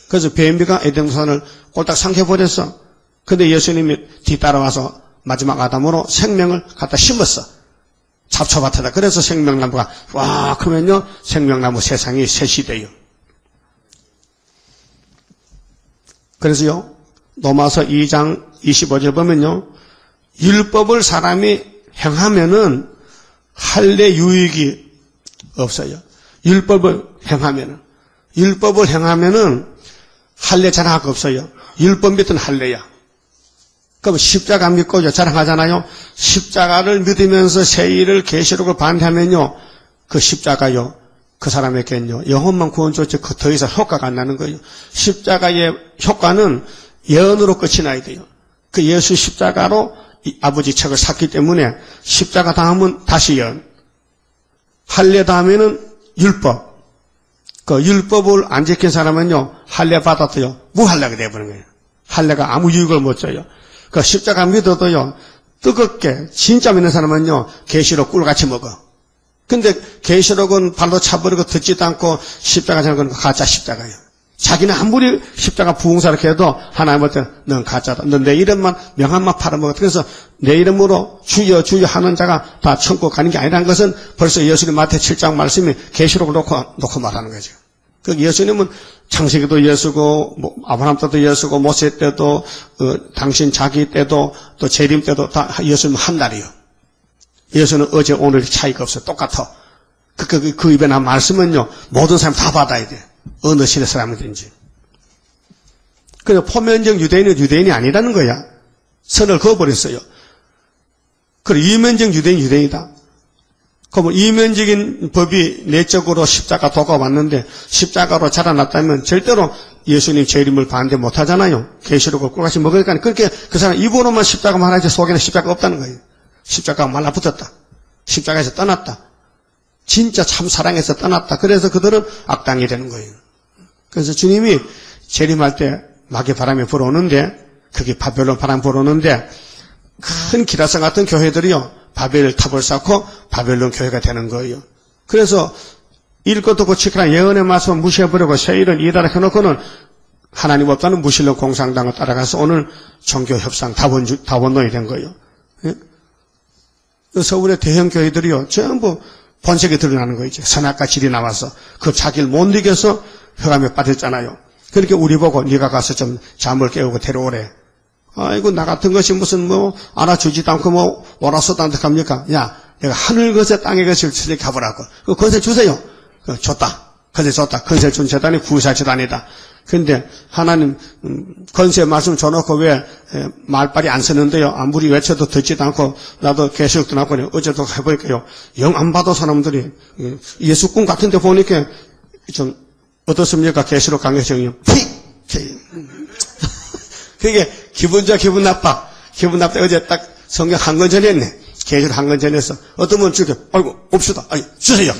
그래서 뱀비가 에덴 동산을 꼴딱 삼켜버렸어. 근데 예수님이 뒤따라와서 마지막 아담으로 생명을 갖다 심었어. 잡초밭에다. 그래서 생명나무가 와 그러면요 생명나무 세상이 셋이 돼요. 그래서요 로마서 2장 25절 보면요 율법을 사람이 행하면은 할례 유익이 없어요. 율법을 행하면은 할례 자랑할 거 없어요. 율법 믿은 할례야. 그럼 십자가 믿고 자랑하잖아요. 십자가를 믿으면서 세일을 계시록을 반대하면요 그 십자가요 그 사람에게는요 영혼만 구원 줬지 더 이상 효과가 안 나는 거예요. 십자가의 효과는 예언으로 끝이 나야 돼요. 그 예수 십자가로 아버지 책을 샀기 때문에 십자가 다음은 다시 예언, 할례 다음에는 율법. 그 율법을 안 지킨 사람은요 할례 받았어요 무할례가 되어버린 거예요. 할례가 아무 유익을 못 줘요. 그 십자가 믿어도요 뜨겁게 진짜 믿는 사람은요 계시록 꿀같이 먹어. 근데 계시록은 발로 차버리고 듣지도 않고 십자가 생각하는 거 가짜 십자가예요. 자기는 아무리 십자가 부흥사를 해도 하나님한테 넌 가짜다. 넌 내 이름만 명함만 팔아먹었다. 그래서 내 이름으로 주여 주여 하는 자가 다 천국 가는 게 아니라는 것은 벌써 예수님 마태 7장 말씀이 계시록을 놓고 말하는 거죠. 그 예수님은 창세기도 예수고 뭐 아브라함 때도 예수고 모세 때도 당신 자기 때도 또 재림 때도 다 예수님 한 날이요. 예수는 어제 오늘 차이가 없어요. 똑같아. 그 입에 난 말씀은요 모든 사람 다 받아야 돼. 어느 시대 사람이든지. 그래서 포면적 유대인은 유대인이 아니라는 거야. 선을 그어버렸어요. 그리고 이면적 유대인은 유대인이다. 그러면 이면적인 법이 내적으로 십자가 도가 왔는데 십자가로 자라났다면 절대로 예수님 재림을 반대 못하잖아요. 계시록을 꿀같이 먹으니까 그렇게 그 사람 입으로만 십자가만 하지 속에는 십자가가 없다는 거예요. 십자가가 말라붙었다. 십자가에서 떠났다. 진짜 참 사랑해서 떠났다. 그래서 그들은 악당이 되는 거예요. 그래서 주님이 재림할 때 마귀 바람이 불어오는데 그게 바벨론 바람 불어오는데 큰 기라성 같은 교회들이요 바벨 탑을 쌓고 바벨론 교회가 되는 거예요. 그래서 일것도 고치기란 예언의 말씀을 무시해버리고 세일은 이다라 해놓고는 하나님 없다는 무신론 공산당을 따라가서 오늘 종교협상 다원론이 된 거예요. 예? 서울의 대형 교회들이요 전부 본색이 드러나는 거 있죠. 선악과 질이 나와서 그 자기를 못 이겨서 흑암에 빠졌잖아요. 그렇게 우리 보고 네가 가서 좀 잠을 깨우고 데려오래. 아이고 나 같은 것이 무슨 뭐 알아주지도 않고 뭐 오라서도 안 합니까? 야 내가 하늘 것에 땅의 것을 주제 가보라고. 그 건세 주세요. 줬다. 건세 줬다. 건세 준 재단이 구사 재단이다. 근데 하나님 건세 말씀 줘놓고 왜 말빨이 안 쓰는데요. 아무리 외쳐도 듣지도 않고 나도 계시록도 나고 어제도 해보니까요. 영 안 받은 사람들이 예수꾼 같은데 보니까 좀 어떻습니까? 계시록 강의정이요. 그게 기분 좋아 기분 나빠. 기분 나빠. 어제 딱 성경 한 권 전했네. 계시록 한 권 전해서 어떤 분 주게 아이고 옵시다. 아니 주세요.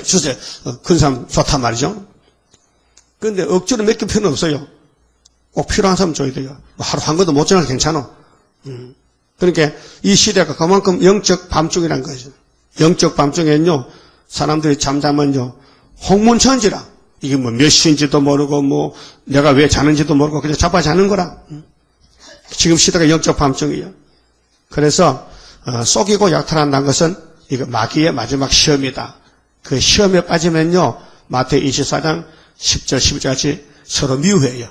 큰 사람 좋단 말이죠. 근데 억지로 맡길 필요는 없어요. 꼭 필요한 사람 줘야 돼요. 하루 한 권도 못 전해도 괜찮아. 그러니까 이 시대가 그만큼 영적 밤중이란 거죠. 영적 밤중에는요, 사람들이 잠자면요, 홍문천지라. 이게 뭐 몇 시인지도 모르고 뭐 내가 왜 자는지도 모르고 그냥 자빠 자는 거라. 지금 시대가 영적 밤중이에요. 그래서 속이고 약탈한다는 것은 이거 마귀의 마지막 시험이다. 그 시험에 빠지면요, 마태 24장 10절, 11절까지 서로 미워해요.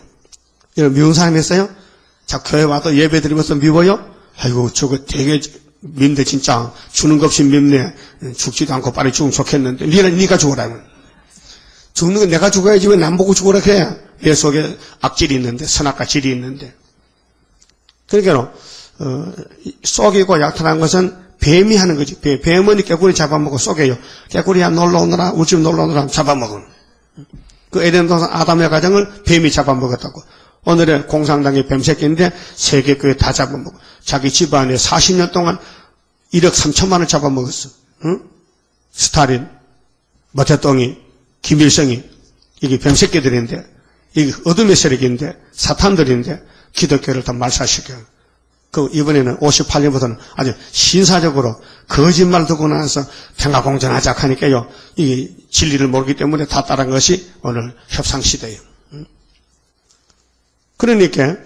이런 미운 사람이 있어요? 자, 교회 와도 예배 드리면서 미워요? 아이고, 저거 되게 밉네, 진짜. 주는 것 없이 밉네. 죽지도 않고 빨리 죽으면 좋겠는데. 니가 죽으라면. 죽는 건 내가 죽어야지 왜 남 보고 죽으라 그래? 내 속에 악질이 있는데, 선악과 질이 있는데. 그러니까, 속이고 약탈한 것은 뱀이 하는 거지. 뱀은 깨구리 잡아먹고 속여요. 깨구리야 놀러 오느라, 우리 집 놀러 오느라 잡아먹은. 그 에덴 동산 아담의 가정을 뱀이 잡아먹었다고. 오늘의 공산당의 뱀새끼인데 세계 교회 다 잡아먹어. 자기 집안에 40년 동안 1억 3천만 원 잡아먹었어. 응? 스탈린, 마태똥이, 김일성이 이게 뱀새끼들인데 이게 어둠의 세력인데 사탄들인데 기독교를 다 말살시켜요. 그 이번에는 58년부터는 아주 신사적으로 거짓말 듣고 나서 평화공존하자 하니까요. 이 진리를 모르기 때문에 다 따른 것이 오늘 협상시대예요. 그러니까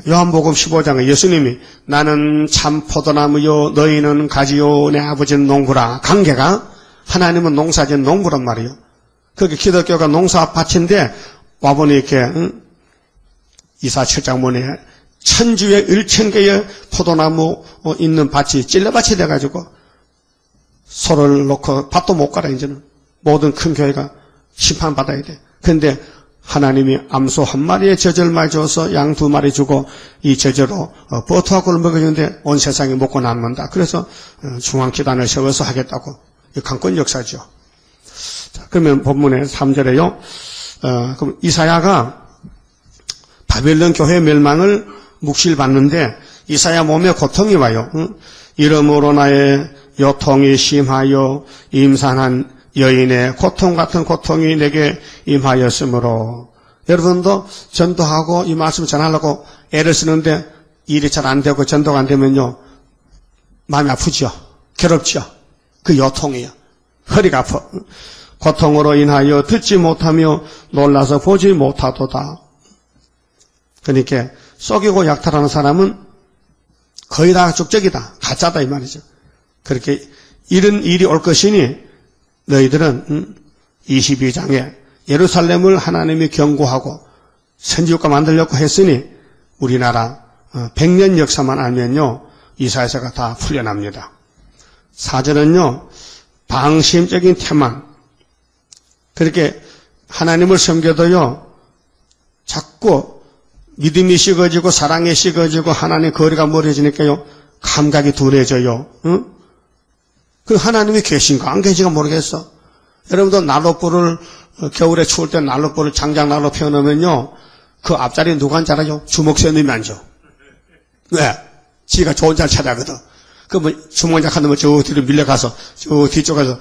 요한복음 15장에 예수님이 나는 참 포도나무요 너희는 가지요 내 아버지는 농부라. 관계가 하나님은 농사진 농부란 말이에요. 그게 기독교가 농사밭인데 와보니 이렇게 이사 7장 보니 천주에 1000개의 포도나무 있는 밭이 찔레밭이 돼가지고 소를 놓고 밭도 못 가라. 이제는 모든 큰 교회가 심판받아야 돼. 그런데 하나님이 암소 한 마리의 젖을만 줘서 양 2마리 주고 이 젖으로 버터하고를 먹여주는데 온 세상이 먹고 남는다. 그래서 중앙기단을 세워서 하겠다고. 이 강권 역사죠. 자, 그러면 본문의 3절에요. 그럼 이사야가 바벨론 교회 멸망을 묵실받는데 이사야 몸에 고통이 와요. 이러므로 나의 요통이 심하여 임산한 여인의 고통 같은 고통이 내게 임하였으므로. 여러분도 전도하고 이 말씀 전하려고 애를 쓰는데 일이 잘 안 되고 전도가 안 되면요 마음이 아프죠. 괴롭죠. 그 요통이에요. 허리가 아파. 고통으로 인하여 듣지 못하며 놀라서 보지 못하도다. 그러니까 속이고 약탈하는 사람은 거의 다 죽적이다. 가짜다 이 말이죠. 그렇게 이런 일이 올 것이니 너희들은 22장에 예루살렘을 하나님이 경고하고 선지국가 만들려고 했으니 우리나라 100년 역사만 알면요 이사야서가 다 풀려납니다. 4절은요 방심적인 태만. 그렇게 하나님을 섬겨도요 자꾸 믿음이 식어지고 사랑이 식어지고 하나님 거리가 멀어지니까요 감각이 둔해져요. 응? 그 하나님이 계신가 안 계신가 모르겠어. 여러분도 난로불을 겨울에 추울 때 난로불을 장작 난로 피워놓으면요 그 앞자리에 누가 앉아요? 주목새님이 앉아. 왜? 지가 좋은 자리 찾아거든. 그러면 주먹장 하면 저 뒤로 밀려가서 저 뒤쪽에서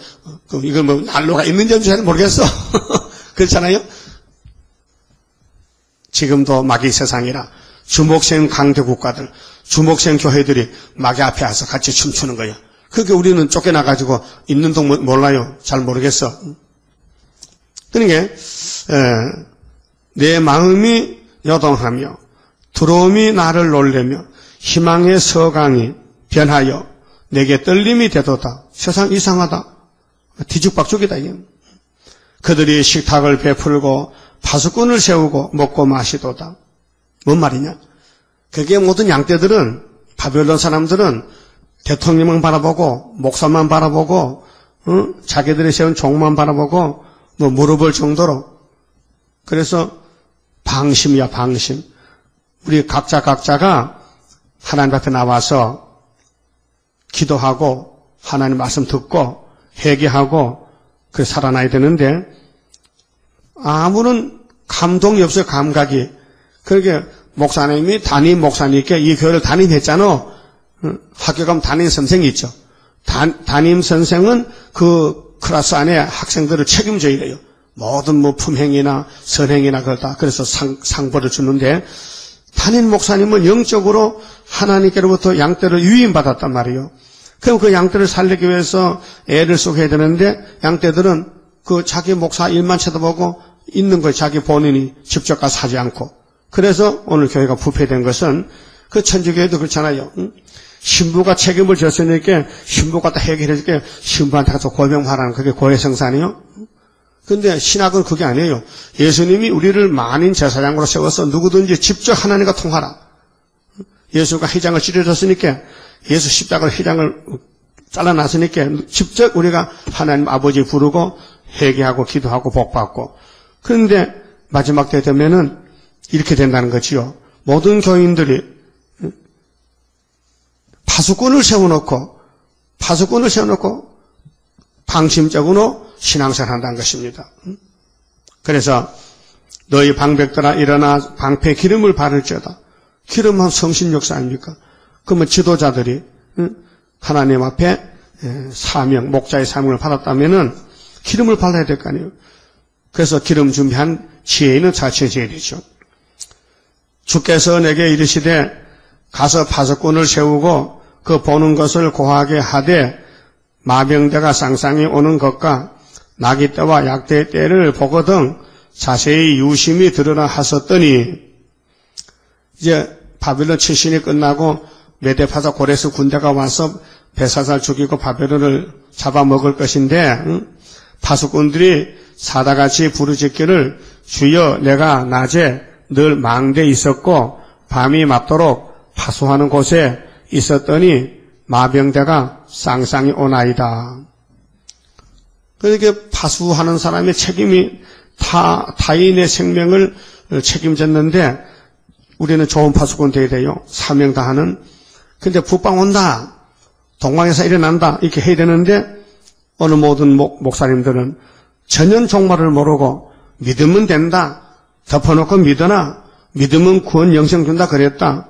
이걸 뭐 난로가 있는지 없는지 잘 모르겠어. 그렇잖아요. 지금도 마귀 세상이라 주목생 강대 국가들, 주목생 교회들이 마귀 앞에 와서 같이 춤추는 거예요. 그게 우리는 쫓겨나가지고 있는 동 몰라요. 잘 모르겠어. 그러니까 내 마음이 요동하며 두려움이 나를 놀래며 희망의 서강이 변하여 내게 떨림이 되도다. 세상 이상하다. 뒤죽박죽이다. 그들이 식탁을 베풀고 파수꾼을 세우고 먹고 마시도다. 뭔 말이냐? 그게 모든 양떼들은 바벨론 사람들은 대통령만 바라보고 목사만 바라보고 자기들이 세운 종만 바라보고 뭐 무릎을 정도로. 그래서 방심이야 방심. 우리 각자가 하나님 앞에 나와서 기도하고 하나님 말씀 듣고 회개하고 그래 살아나야 되는데 아무런 감동이 없어요. 감각이. 그러게 목사님이 담임 목사님께 이 교회를 담임했잖아. 학교 가면 담임 선생이 있죠. 담임 선생은 그 클래스 안에 학생들을 책임져야 돼요. 모든 뭐 품행이나 선행이나 그렇다. 그래서 상벌을 주는데 담임 목사님은 영적으로 하나님께로부터 양떼를 유인받았단 말이에요. 그럼 그 양떼를 살리기 위해서 애를 쏘게 해야 되는데 양떼들은 그 자기 목사 일만 쳐다보고 있는 거예요. 자기 본인이 직접 가서 하지 않고. 그래서 오늘 교회가 부패된 것은 그 천주교회도 그렇잖아요. 신부가 책임을 졌으니까 신부가 다 해결해 줄게 신부한테 가서 고명하라는 그게 고해성사네요. 근데 신학은 그게 아니에요. 예수님이 우리를 만인 제사장으로 세워서 누구든지 직접 하나님과 통하라. 예수가 휘장을 찢어졌으니까 예수 십자가로 휘장을 잘라놨으니까 직접 우리가 하나님 아버지 부르고 회개하고 기도하고 복받고. 그런데 마지막 때 되면은 이렇게 된다는 거지요. 모든 교인들이 파수꾼을 세워놓고 방심적으로 신앙생활 한다는 것입니다. 그래서 너희 방백들아 일어나 방패 기름을 바를지어다. 기름은 성신 역사 아닙니까? 그러면 지도자들이 하나님 앞에 사명, 목자의 사명을 받았다면은 기름을 발라야 될 거 아니에요. 그래서 기름 준비한 지혜인은 자처해져야 되죠. 주께서 내게 이르시되 가서 파수꾼을 세우고 그 보는 것을 고하게 하되 마병대가 쌍쌍이 오는 것과 나기 때와 약대의 때를 보거든 자세히 유심히 들으라 하셨더니 이제 바벨론 출신이 끝나고 메데파사 고레스 군대가 와서 벨사살 죽이고 바벨론을 잡아먹을 것인데 파수꾼들이 사다같이 부르짖기를 주여 내가 낮에 늘 망대에 있었고 밤이 맞도록 파수하는 곳에 있었더니 마병대가 쌍쌍이 오나이다. 그러니까 파수하는 사람의 책임이 타인의 생명을 책임졌는데 우리는 좋은 파수꾼 돼야 돼요. 사명 다하는. 근데 북방 온다. 동방에서 일어난다. 이렇게 해야 되는데 어느 모든 목사님들은 전혀 종말을 모르고 믿으면 된다. 덮어놓고 믿으나 믿으면 구원 영생 준다 그랬다.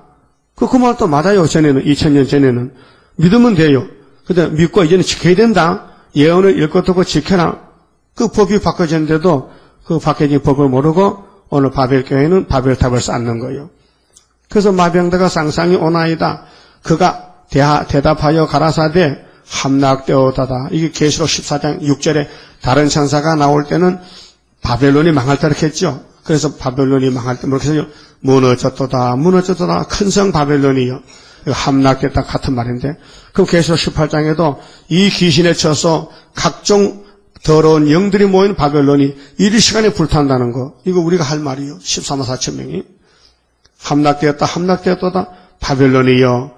그 말도 맞아요. 전에는 2000년 전에는 믿으면 돼요. 근데 믿고 이제는 지켜야 된다. 예언을 읽고 듣고 지켜라. 그 법이 바뀌어졌는데도 그 바뀌어진 법을 모르고 오늘 바벨교회는 바벨탑을 쌓는 거예요. 그래서 마병대가 쌍쌍이 오나이다. 그가 대답하여 가라사대 함락되었다다. 이게 계시록 14장 6절에 다른 천사가 나올 때는 바벨론이 망할 때 이렇게 했죠. 그래서 바벨론이 망할 때 이렇게 해서 무너졌도다. 무너졌도다. 큰 성 바벨론이요. 함락됐다 같은 말인데 그럼 계시록 18장에도 이 귀신에 쳐서 각종 더러운 영들이 모인 바벨론이 이리 시간에 불탄다는 거. 이거 우리가 할 말이요. 14만 4천 명이. 함락되었다. 함락되었다. 바벨론이요.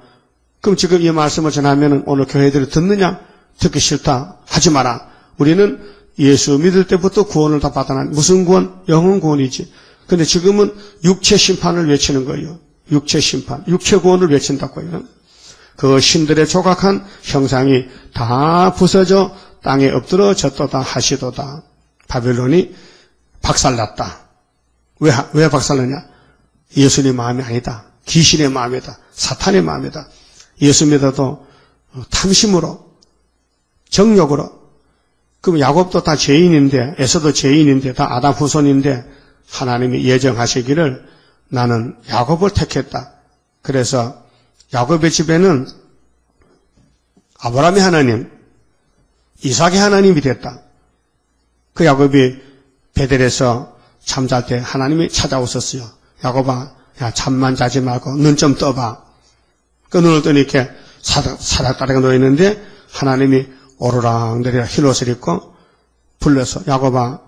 그럼 지금 이 말씀을 전하면 오늘 교회들이 듣느냐? 듣기 싫다. 하지 마라. 우리는 예수 믿을 때부터 구원을 다 받아난 무슨 구원? 영혼 구원이지. 근데 지금은 육체 심판을 외치는 거예요. 육체 심판. 육체 구원을 외친다고요. 그 신들의 조각한 형상이 다 부서져 땅에 엎드러졌도다 하시도다. 바벨론이 박살났다. 왜 박살났냐? 예수님 마음이 아니다. 귀신의 마음이다. 사탄의 마음이다. 예수 믿어도 탐심으로, 정욕으로. 그럼 야곱도 다 죄인인데, 에서도 죄인인데, 다 아담 후손인데 하나님이 예정하시기를 나는 야곱을 택했다. 그래서 야곱의 집에는 아브라함의 하나님, 이삭의 하나님이 됐다. 그 야곱이 베델에서 잠잘 때 하나님이 찾아오셨어요. 야곱아, 야 잠만 자지 말고 눈 좀 떠봐. 그 눈을 뜨니 이렇게 사닥다리가 놓여있는데 하나님이 오르락내리락 흰옷을 입고 불러서 야곱아,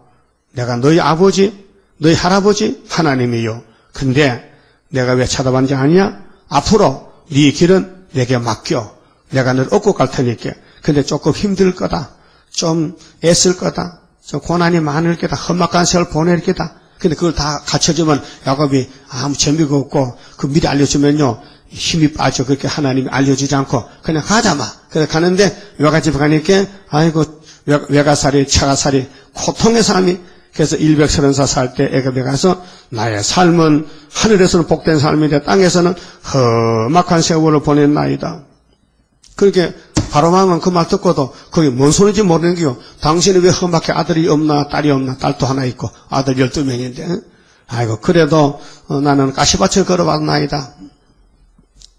내가 너희 아버지, 너희 할아버지 하나님이요. 근데 내가 왜 찾아봤는지 아냐? 앞으로 네 길은 내게 맡겨. 내가 너를 얻고 갈 테니까. 근데 조금 힘들 거다. 좀 애쓸 거다. 좀 고난이 많을 거다. 험악한 세월 보낼 거다. 근데 그걸 다 갖춰주면 야곱이 아무 재미가 없고 그 미리 알려주면요 힘이 빠져. 그렇게 하나님이 알려주지 않고 그냥 가자마. 그래 가는데 외갓집에 가니까 아이고 외가살이 차가살이 고통의 삶이. 그래서 130살 살 때 애굽에 가서 나의 삶은 하늘에서는 복된 삶인데 땅에서는 험악한 세월을 보낸 나이다. 그렇게 바로망은 그 말 듣고도 그게 뭔 소리인지 모르는 게요. 당신은 왜 험하게 아들이 없나 딸이 없나 딸도 하나 있고 아들 12명인데 아이고 그래도 나는 가시밭을 걸어봤나이다.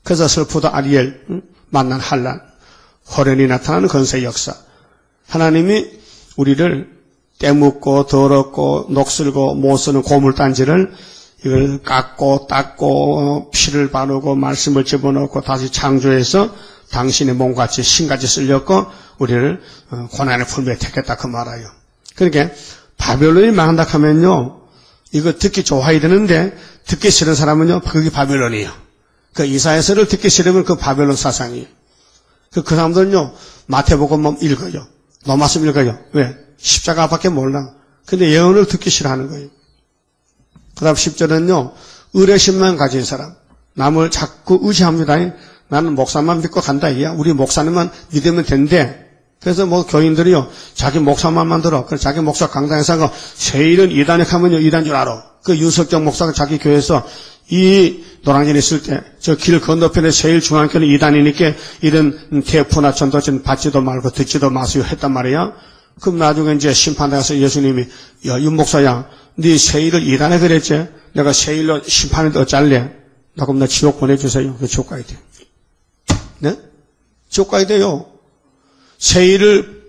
그래서 슬프다 아리엘 만난 한란 호련이 나타나는 건세 역사. 하나님이 우리를 때묻고 더럽고 녹슬고 못 쓰는 고물단지를 이걸 깎고 닦고 피를 바르고 말씀을 집어넣고 다시 창조해서 당신의 몸같이 신같이 쓸렸고 우리를 고난의 품에 택했다 그 말아요. 그러니까 바벨론이 망한다 하면요 이거 듣기 좋아야 되는데 듣기 싫은 사람은요 그게 바벨론이에요. 그 이사야서를 듣기 싫으면 그 바벨론 사상이에요. 그 사람들은요 마태복음 읽어요. 로마서 읽어요. 왜? 십자가밖에 몰라. 근데 예언을 듣기 싫어하는 거예요. 그 다음 10절은요 의뢰심만 가진 사람. 남을 자꾸 의지합니다. 나는 목사만 믿고 간다 이야. 우리 목사님만 믿으면 된대. 그래서 뭐 교인들이요 자기 목사만 만들어. 그래서 자기 목사 강당에서 세일은 이단에 가면요 이단 줄 알아. 그 윤석정 목사가 자기 교회에서 이 노량진에 있을 때 저 길 건너편에 세일 중앙교는 이단이니까 이런 테이프나 전도전 받지도 말고 듣지도 마세요 했단 말이야. 그럼 나중에 이제 심판당에서 예수님이 야, 윤 목사야 네 세일을 이단에 그랬지. 내가 세일로 심판을 어쩔래. 나 그럼 나 지옥 보내주세요. 그 지옥 가야 돼. 네? 지옥 가야 돼요. 세일을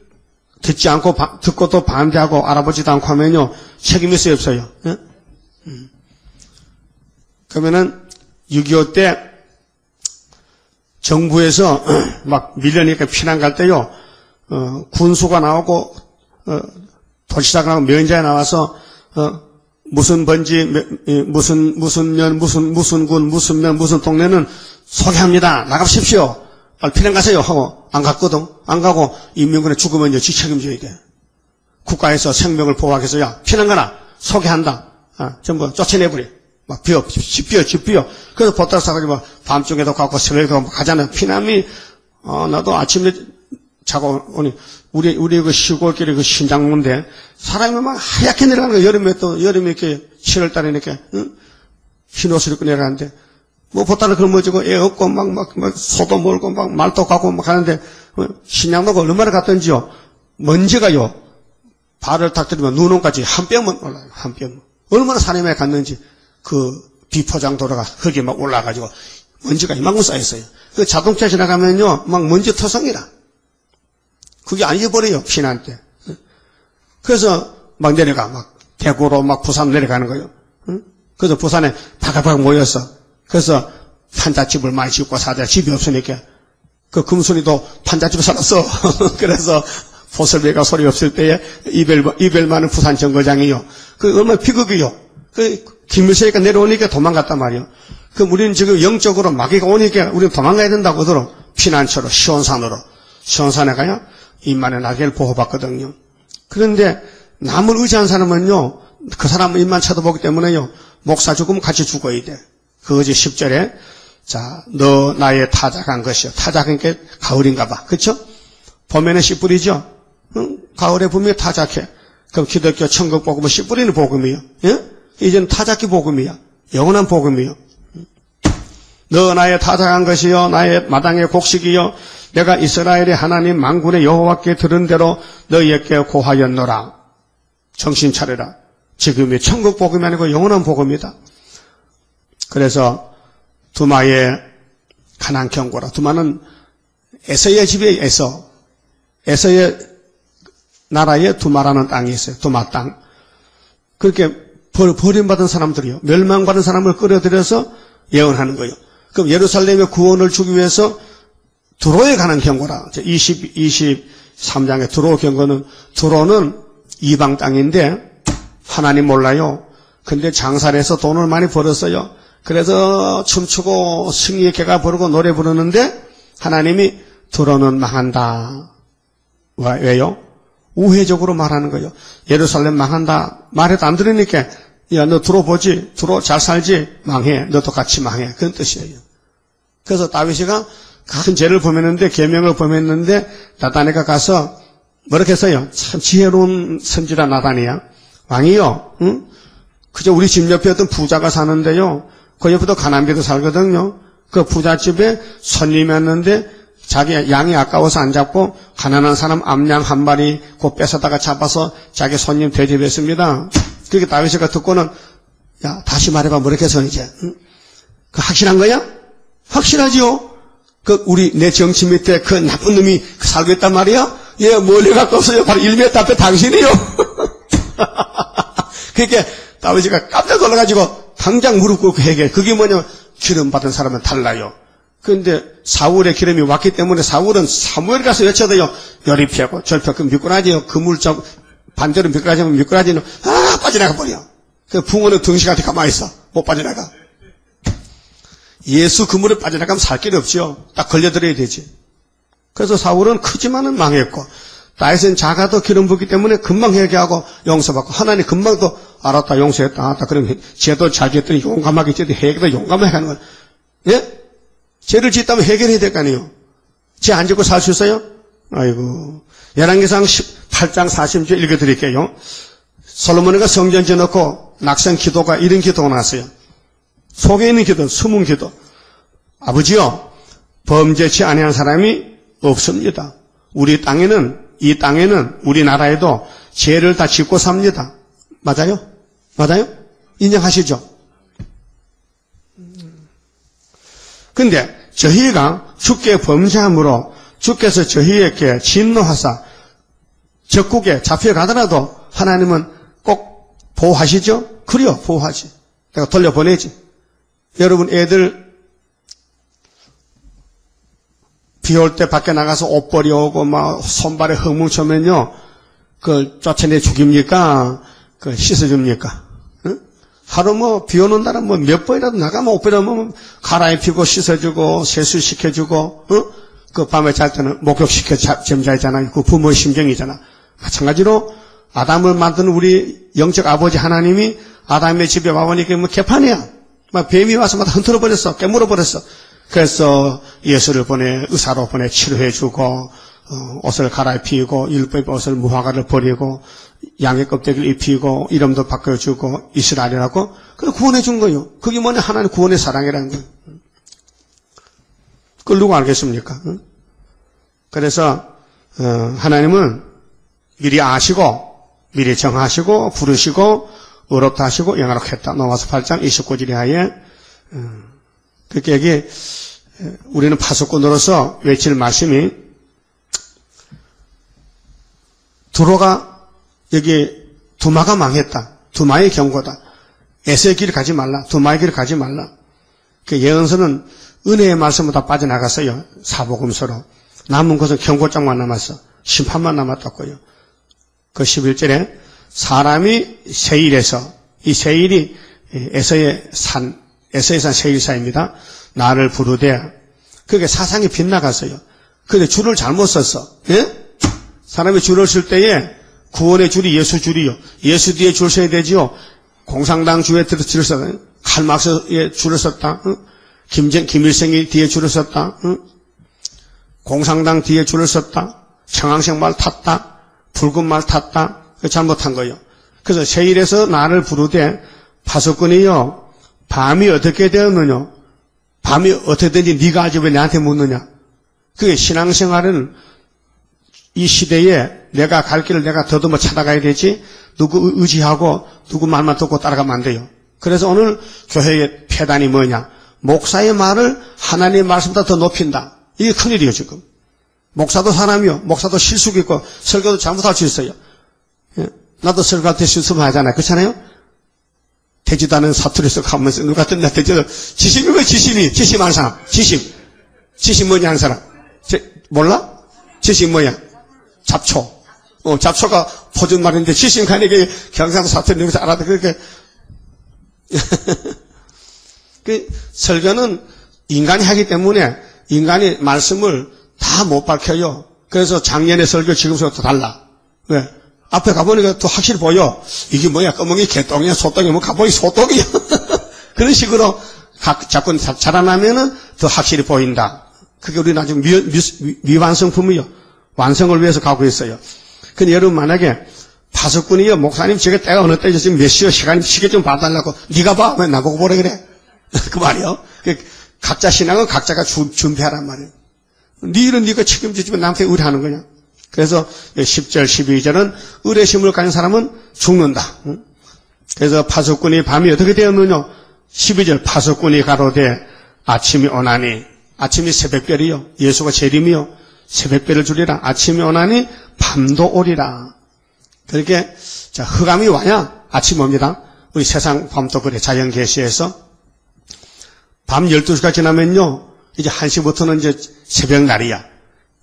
듣지 않고 듣고 또 반대하고 알아보지도 않고 하면요 책임이 없어요. 네? 그러면은 6.25 때 정부에서 막 밀려니까 피난 갈 때요, 군수가 나오고, 도시사가 나오고 면제가 나와서, 무슨 번지, 무슨 면, 무슨 군, 무슨 면, 무슨 동네는 소개합니다. 나가십시오. 빨리 피난 가세요. 하고, 안 갔거든. 안 가고, 인민군에 죽으면 이제 지 책임져야 돼. 국가에서 생명을 보호하기 위해서, 야, 피난 가라. 소개한다. 전부 쫓아내버려. 막 집 비어. 그래서 보따리 싸가지고 밤중에도 가고 새벽에도 가잖아요. 피난이, 나도 아침에 자고 오니, 우리 그 시골길에 그 신장로인데, 사람이 막 하얗게 내려가는 거예요. 여름에 이렇게 7월달에 이렇게, 응? 흰 옷을 입고 내려가는데, 뭐 보따리 걸머지고 애 없고 막 소도 몰고 막 말도 가고 막 하는데, 신장로가 얼마나 갔던지요. 먼지가요, 발을 탁 들이면 눈온까지 한 뼘은 올라요. 한 뼘. 얼마나 산에 갔는지. 그 비포장 도로가 거기에 막 올라가지고 먼지가 이만큼 쌓였어요. 그 자동차 지나가면요, 막 먼지 토성이라. 그게 안 잊어버려요, 피난 때. 그래서 막 내려가, 막 대구로 막 부산 내려가는 거예요. 그래서 부산에 바글바글 모였어. 그래서 판잣집을 많이 짓고 사자 집이 없으니까 그 금순이도 판잣집에 살았어. 그래서 보슬배가 소리 없을 때에 이별 많은 부산 정거장이요. 그 얼마나 비극이요. 그 김일성이가 내려오니까 도망갔단 말이에요. 그럼 우리는 지금 영적으로 마귀가 오니까 우리는 도망가야 된다고 하더라고. 피난처로 시온산에 가야 인만의 날개를 보호받거든요. 그런데 남을 의지한 사람은요, 그 사람은 입만 쳐다보기 때문에요, 목사 죽으면 같이 죽어야 돼. 그거지 10절에 자, 너 나의 타작한 것이요. 타작한 게 가을인가 봐. 그쵸? 봄에는 씨 뿌리죠? 응? 가을에 봄에 타작해. 그럼 기독교 천국 복음은 씨 뿌리는 복음이요. 예? 이제는 타작기 복음이야. 영원한 복음이요. 너 나의 타작한 것이요, 나의 마당의 곡식이요, 내가 이스라엘의 하나님 만군의 여호와께 들은 대로 너희에게 고하였노라. 정신 차려라. 지금이 천국 복음이 아니고 영원한 복음이다. 그래서 두마의 가나안 경고라. 두마는 에서의 집에 에서의 나라에 두마라는 땅이 있어요. 두마 땅. 그렇게 버림받은 사람들이요. 멸망받은 사람을 끌어들여서 예언하는 거예요. 그럼 예루살렘의 구원을 주기 위해서 두로에 가는 경고라. 23장의 두로 경고는, 두로는 이방 땅인데 하나님 몰라요. 근데 장사를 해서 돈을 많이 벌었어요. 그래서 춤추고 승리의 개가 부르고 노래 부르는데 하나님이 두로는 망한다. 왜요? 우회적으로 말하는 거예요. 예루살렘 망한다. 말해도 안 들으니까 야, 너 들어보지? 들어 잘 살지? 망해. 너도 같이 망해. 그런 뜻이에요. 그래서 다윗이가 큰 죄를 범했는데, 계명을 범했는데, 나단이가 가서 뭐라고 했어요? 참 지혜로운 선지자 나단이야. 왕이요, 응? 그저 우리 집 옆에 어떤 부자가 사는데요. 그 옆에도 가난비도 살거든요. 그 부잣집에 손님이 왔는데, 자기 양이 아까워서 안 잡고, 가난한 사람 암양 한 마리 곧 뺏어다가 잡아서 자기 손님 대접했습니다. 그렇게 다윗이가 듣고는, 야, 다시 말해봐, 뭐라고 해서 이제, 응? 그 확실한 거야? 확실하지요? 내 정치 밑에 그 나쁜 놈이 살고 있단 말이야? 예, 멀리 갖고 없어요. 바로 1m 앞에 당신이요. 그러니까 다윗이가 깜짝 놀라가지고 당장 무릎 꿇고 회개. 그게 뭐냐면 기름 받은 사람은 달라요. 그런데 사울의 기름이 왔기 때문에 사울은 사무엘 가서 외쳐도요. 열이 피하고 절펴 미꾸라지요. 그물적 반대로 미꾸라지면 미꾸라지는 빠져나가 버려. 그 붕어는 등식한테 가만히 있어. 못 빠져나가. 예수 그물에 빠져나가면 살 길이 없죠. 딱 걸려들어야 되지. 그래서 사울은 크지만은 망했고, 다윗은 작아도 기름 붓기 때문에 금방 회개하고 용서받고, 하나님 금방 또 알았다, 용서했다, 알았다. 그러면 죄도 잘 지었더니 용감하게 지어도 회개도 용감하게 하는 거예요. 예? 죄를 짓다면 해결해야 될 거 아니에요. 죄 안 짓고 살 수 있어요? 아이고. 열왕기상 18장 40절 읽어드릴게요. 솔로몬이가 성전 지어놓고 낙성 기도가 이런 기도가 나왔어요. 속에 있는 기도, 숨은 기도. 아버지요, 범죄치 아니한 사람이 없습니다. 이 땅에는 우리나라에도 죄를 다 짓고 삽니다. 맞아요? 맞아요? 인정하시죠? 근데 저희가 주께 범죄함으로 주께서 저희에게 진노하사 적국에 잡혀가더라도 하나님은 꼭 보호하시죠? 그래요, 보호하지. 내가 돌려보내지. 여러분 애들 비 올 때 밖에 나가서 옷 버려오고 막 손발에 흙 뭉쳐면요, 그걸 쫓아내 죽입니까? 그 씻어줍니까? 응? 하루 뭐 비 오는 날은 뭐 몇 번이라도 나가면 옷 버려면 갈아입히고 씻어주고 세수시켜주고, 응? 그 밤에 잘 때는 목욕시켜 잠자잖아요. 그 부모의 심정이잖아. 마찬가지로 아담을 만든 우리 영적 아버지 하나님이 아담의 집에 와보니까 뭐 개판이야. 막 뱀이 와서 막 흔들어 버렸어. 깨물어 버렸어. 그래서 예수를 보내, 의사로 보내 치료해주고, 옷을 갈아입히고, 율법의 옷을 무화과를 버리고, 양의 껍데기를 입히고, 이름도 바꿔주고, 이스라엘이라고, 그걸 구원해준 거예요. 그게 뭐냐? 하나님 구원의 사랑이라는 거예요. 그걸 누가 알겠습니까? 그래서, 하나님은 미리 아시고, 미리 정하시고, 부르시고, 의롭다 하시고, 영화롭게 했다. 로마서 8장 29절 이하에, 그렇게 여기 우리는 파수꾼으로서 외칠 말씀이 두로가 여기 두마가 망했다. 두마의 경고다. 에서의 길을 가지 말라. 두마의 길을 가지 말라. 그 예언서는 은혜의 말씀보다 빠져나갔어요. 사복음서로. 남은 것은 경고장만 남았어. 심판만 남았다고요. 그 11절에 사람이 세일에서 이 세일이 에서의 산 세일사입니다. 나를 부르되 그게 사상이 빗나갔어요. 근데 줄을 잘못 썼어. 예? 사람이 줄을 쓸 때에 구원의 줄이 예수 줄이요. 예수 뒤에 줄 서야 되지요. 공산당 주에 줄을 썼다. 칼막스에 줄을 썼다. 응? 김일성이 뒤에 줄을 썼다. 응? 공산당 뒤에 줄을 썼다. 청항색 말 탔다. 붉은 말 탔다. 잘못한 거예요. 그래서 세일에서 나를 부르되 파수꾼이요. 밤이 어떻게 되었느냐? 밤이 어떻게 되는지 네가 알지 왜 나한테 묻느냐? 그게 신앙생활은 이 시대에 내가 갈 길을 내가 더듬어 찾아가야 되지 누구 의지하고 누구 말만 듣고 따라가면 안 돼요. 그래서 오늘 교회의 폐단이 뭐냐? 목사의 말을 하나님의 말씀보다 더 높인다. 이게 큰일이에요 지금. 목사도 사람이요. 목사도 실수가 있고 설교도 잘못할 수 있어요. 나도 설교할 때 실수하잖아요. 그렇잖아요? 되지도 않은 사투리에서 가면서 누가 듣냐 되지도 지심이 왜 지심이? 지심 하는 사람. 지심 뭐냐 하는 사람. 몰라? 지심 뭐야? 잡초. 잡초가 포준 말인데 지심 가니까 경상도 사투리 여기서 알아도 그렇게 그 설교는 인간이 하기 때문에 인간이 말씀을 다 못 밝혀요. 그래서 작년에 설교 지금부터 또 달라. 왜? 앞에 가보니까 또 확실히 보여. 이게 뭐야? 꺼멍이 개똥이야? 소똥이야? 뭐 가보니 소똥이야? 그런 식으로 자꾸 자라나면은 더 확실히 보인다. 그게 우리 나중에 미완성품이요. 완성을 위해서 가고 있어요. 근데 여러분 만약에 파수꾼이요. 목사님 제가 때가 어느 때죠? 지금 몇 시요? 시계 좀 봐달라고. 네가 봐. 왜 나보고 보래 그래? 그 말이요. 각자 신앙은 각자가 준비하란 말이에요. 네 일은 네가 책임지지만 남한테 의뢰하는 거냐? 그래서 10절, 12절은 의뢰심을 가진 사람은 죽는다. 그래서 파수꾼이 밤이 어떻게 되었느냐? 12절 파수꾼이 가로되 아침이 오나니 아침이 새벽별이요. 예수가 재림이요. 새벽별을 주리라. 아침이 오나니 밤도 오리라. 그렇게 자 흑암이 와야 아침이 옵니다. 우리 세상 밤도 그래. 자연계시에서 밤 12시가 지나면요. 이제 1시부터는 이제 새벽날이야.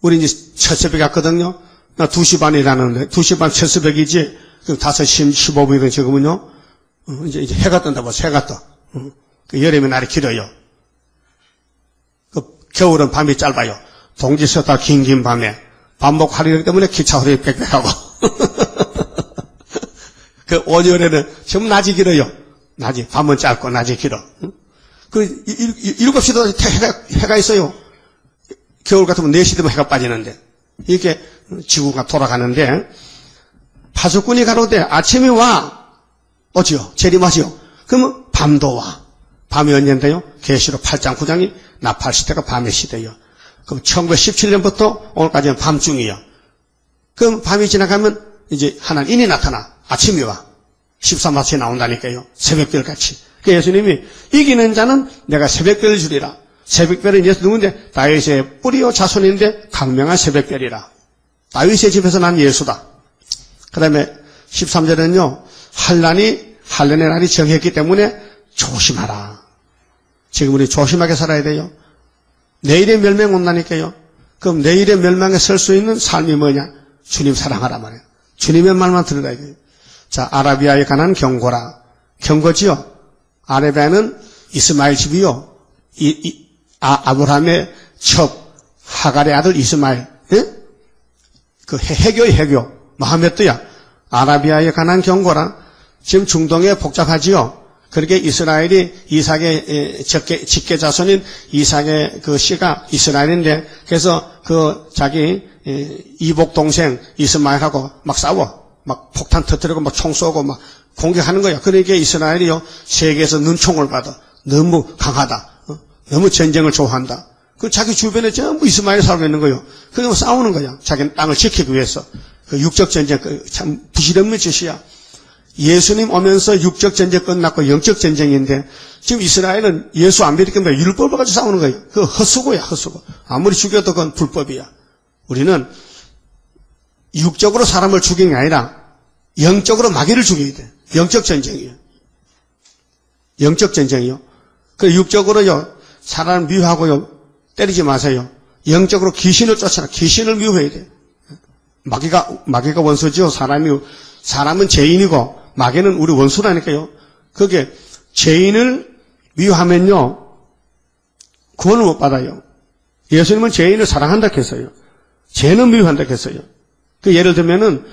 우리 이제 첫 새벽에 갔거든요. 나 2시 반에 일하는데, 2시 반 첫 새벽이지, 그럼 5시 15분이면 지금은요, 이제 해가 뜬다고, 해가 떠. 그 여름에 날이 길어요. 그 겨울은 밤이 짧아요. 동지 서달 긴 밤에. 반복하기 때문에 기차 허리 빽빽하고. 그 온열에는 전부 낮이 길어요. 낮이. 밤은 짧고 낮이 길어. 그 7시도 해가 있어요. 겨울 같으면 4시 되면 해가 빠지는데 이렇게 지구가 돌아가는데 파수꾼이 가로되 아침이 와 오지요. 재림하지요. 그러면 밤도 와. 밤이 언젠데요? 계시록 8장 9장이 나팔 시대가 밤의 시대요. 그럼 1917년부터 오늘까지는 밤중이요. 그럼 밤이 지나가면 이제 하나님이 나타나. 아침이 와. 13마트에 나온다니까요. 새벽별같이. 그 예수님이 이기는 자는 내가 새벽별을 주리라. 새벽별은 예수 누군데? 다윗의 뿌리요 자손인데 강명한 새벽별이라. 다윗의 집에서 난 예수다. 그 다음에 13절은요. 한란의 날이 정했기 때문에 조심하라. 지금 우리 조심하게 살아야 돼요. 내일의 멸망 온다니까요. 그럼 내일의 멸망에 설 수 있는 삶이 뭐냐? 주님 사랑하라 말이에요. 주님의 말만 들으라 이거예요. 자, 아라비아에 관한 경고라. 경고지요. 아라비아는 이스마엘 집이요. 아브라함의 첩 하갈의 아들 이스마엘. 예? 그 해교. 모하메드야. 아라비아에 관한 경고라. 지금 중동에 복잡하지요. 그렇게 이스라엘이 이삭의 직계 자손인 이삭의 그 씨가 이스라엘인데, 그래서 그 자기 이복 동생 이스마엘하고 막 싸워. 막 폭탄 터뜨리고 막 총 쏘고 막 공격하는 거야. 그러니까 이스라엘이요, 세계에서 눈총을 받아. 너무 강하다. 너무 전쟁을 좋아한다. 그 자기 주변에 전부 이스마엘이 살고 있는 거예요. 그래서 싸우는 거야. 자기 땅을 지키기 위해서. 그 육적 전쟁, 참 부실없는 짓이야. 예수님 오면서 육적 전쟁 끝났고 영적 전쟁인데, 지금 이스라엘은 예수 안 믿기 때문에 율법을 가지고 싸우는 거예요. 그 헛수고야, 헛수고. 아무리 죽여도 그건 불법이야. 우리는 육적으로 사람을 죽이는 게 아니라 영적으로 마귀를 죽여야 돼. 영적 전쟁이에요. 영적 전쟁이요. 그 육적으로요, 사람을 미워하고요, 때리지 마세요. 영적으로 귀신을 쫓아라. 귀신을 미워해야 돼. 마귀가 원수지요. 사람은 죄인이고 마귀는 우리 원수라니까요. 그게 죄인을 미워하면요, 구원을 못 받아요. 예수님은 죄인을 사랑한다 했어요. 죄는 미워한다 했어요. 그 예를 들면은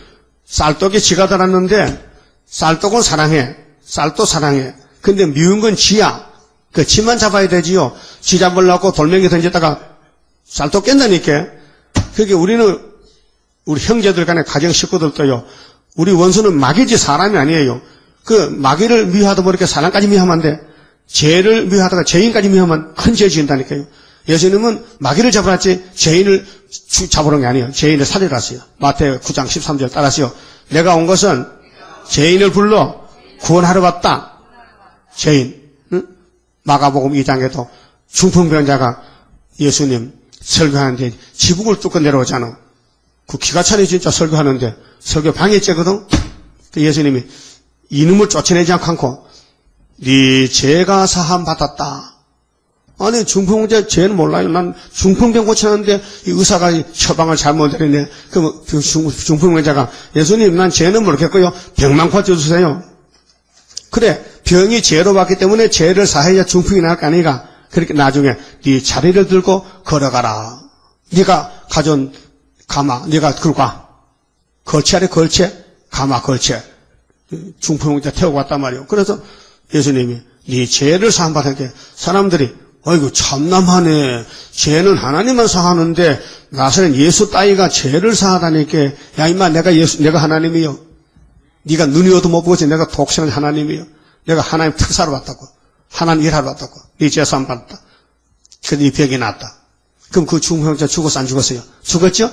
쌀떡에 쥐가 달았는데 쌀떡은 사랑해. 쌀도 사랑해. 근데 미운 건 쥐야. 그 쥐만 잡아야 되지요. 쥐 잡으려고 돌멩이 던졌다가 쌀떡 깬다니까. 그게 우리는 우리 형제들 간에 가정 식구들도요. 우리 원수는 마귀지 사람이 아니에요. 그 마귀를 미워하다 보니까 사람까지 미워하면 안 돼. 죄를 미워하다가 죄인까지 미워하면 큰 죄 지은다니까요. 예수님은 마귀를 잡으라지 죄인을 잡으러 온 게 아니에요. 죄인을 살리러 왔어요. 마태복음 9장 13절 따라하시오. 내가 온 것은 죄인을 불러 구원하러 왔다. 죄인. 응? 마가복음 2장에도 중풍병자가 예수님 설교하는데 지붕을 뚫고 내려오잖아. 그 기가 차려 진짜 설교하는데 설교 방해죄거든. 예수님이 이놈을 쫓아내지 않고 네 죄가 사함 받았다. 아니 중풍병자 죄는 몰라요. 난 중풍병 고치는데 이 의사가 처방을 잘못 내리네. 그럼 중풍병자가 예수님 난 죄는 모르겠고요. 병만 고쳐주세요. 그래 병이 죄로 왔기 때문에 죄를 사해야 중풍이 나을 거 아니가. 그렇게 나중에 네 자리를 들고 걸어가라. 네가 가져온 가마 네가 들고 가. 걸치하래 걸체 가마 걸체. 중풍병자 태우고 왔단 말이에요. 그래서 예수님이 네 죄를 사함받게 사람들이 어이구 참남하네. 죄는 하나님만 사하는데 나서는 예수 따위가 죄를 사하다니까. 야 임마 내가 하나님이요. 네가 눈이 어두 못 보지. 내가 독생한 하나님이요. 내가 하나님 특사로 왔다고. 하나님 일하러 왔다고. 네 죄 사함 받았다. 그래서 네 병이 났다. 그럼 그 중풍병자 죽었어 안 죽었어요? 죽었죠?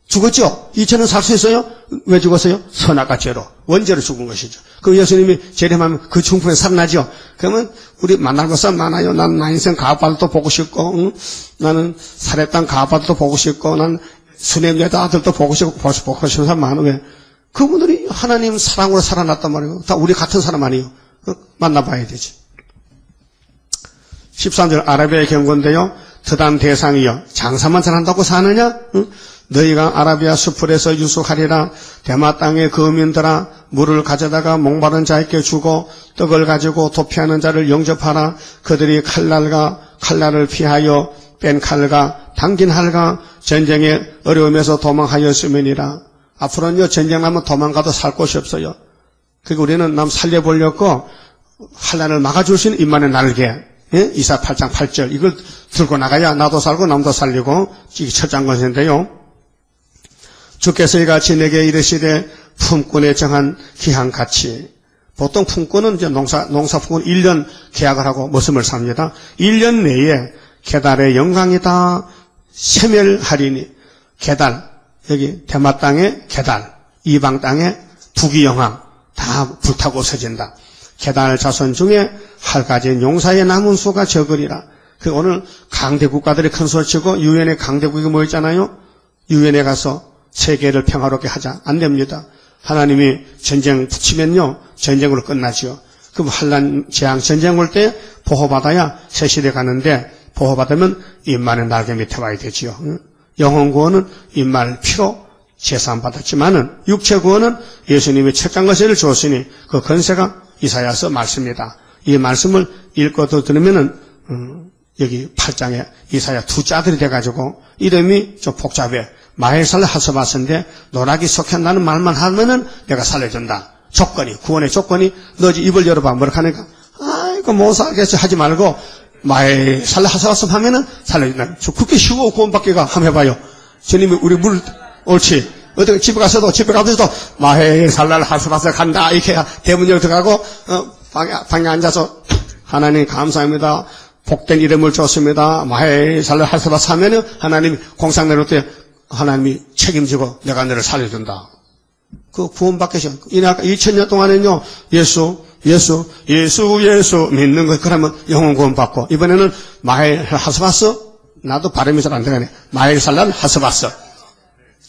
죽었죠? 2000년 살 수 있어요? 왜 죽었어요? 선악과 죄로. 원죄로 죽은 것이죠. 그럼 예수님이 재림하면 그 중풍에 살아나죠? 그러면 우리 만날 것은 많아요. 난 나 인생 가아빠들도 보고 싶고, 응? 나는 살했던 가아빠들도 보고 싶고, 난 수냄 여자들도 보고 싶은 사람 많아. 왜? 그분들이 하나님 사랑으로 살아났단 말이에요. 다 우리 같은 사람 아니에요. 만나봐야 되지. 13절 아라비아의 경고인데요.特단 대상이여 장사만 잘한다고 사느냐? 응? 너희가 아라비아 수풀에서 유숙하리라. 대마 땅의 거민들아 물을 가져다가 목마른 자에게 주고 떡을 가지고 도피하는 자를 영접하라. 그들이 칼날을 피하여 뺀 칼과 당긴 활과 전쟁의 어려움에서 도망하였으면이라. 앞으로는요 전쟁하면 도망가도 살 곳이 없어요. 그러니까 우리는 남 살려보려고 칼날을 막아줄 수 있는 입만의 날개. 예? 이사 8장 8절 이걸 들고 나가야 나도 살고 남도 살리고 이게 첫 장건인데요. 주께서 이같이 내게 이르시되 품꾼에 정한 기한같이. 보통 품꾼은 이제 농사품꾼 1년 계약을 하고 머슴을 삽니다. 1년 내에 게달의 영광이다 세멸하리니. 게달 여기 대마 땅의 게달, 이방 땅의 부귀영광 다 불타고 서진다. 게달 자손 중에 할가진 용사의 남은 수가 적으리라. 그 오늘 강대 국가들이 큰 소리치고 유엔에 강대국이 모였잖아요. 유엔에 가서 세계를 평화롭게 하자. 안 됩니다. 하나님이 전쟁 붙이면요 전쟁으로 끝나죠. 그럼 환란, 재앙, 전쟁 올 때 보호받아야 새 시대 가는데 보호받으면 인말의 날개 밑에 와야 되지요. 영혼 구원은 인말 피로 제사받았지만은 육체 구원은 예수님이 책장 것을 주었으니 그 건세가 이사야서 말씀입니다. 이 말씀을 읽고 더 들으면은 여기 8장에 이사야 두 자들이 돼가지고 이름이 좀 복잡해. 마헬살라 하스바스인데 노락이 속한다는 말만 하면은 내가 살려준다. 조건이, 구원의 조건이 너 입을 열어봐. 뭐라 하니까 아이고 못 살겠어 하지 말고 마헬살라 하스바스 하면은 살려준다. 저 그렇게 쉬워 구원받기가 한번 해봐요. 주님이 우리 물 옳지. 어디 집에 가서도 마헬살라 하스바스 간다 이렇게 대문 열어 들어가고 방에 앉아서 하나님 감사합니다. 복된 이름을 줬습니다. 마헬살라 하스바스 하면은 하나님이 공상 내놓을 때 하나님이 책임지고 내가 너를 살려준다. 그 구원받겠죠. 2000년 동안은요, 예수 믿는 거, 그러면 영혼 구원받고, 이번에는 마헬 하스바스, 나도 발음이 잘 안 되네. 마헬살란 하스바스.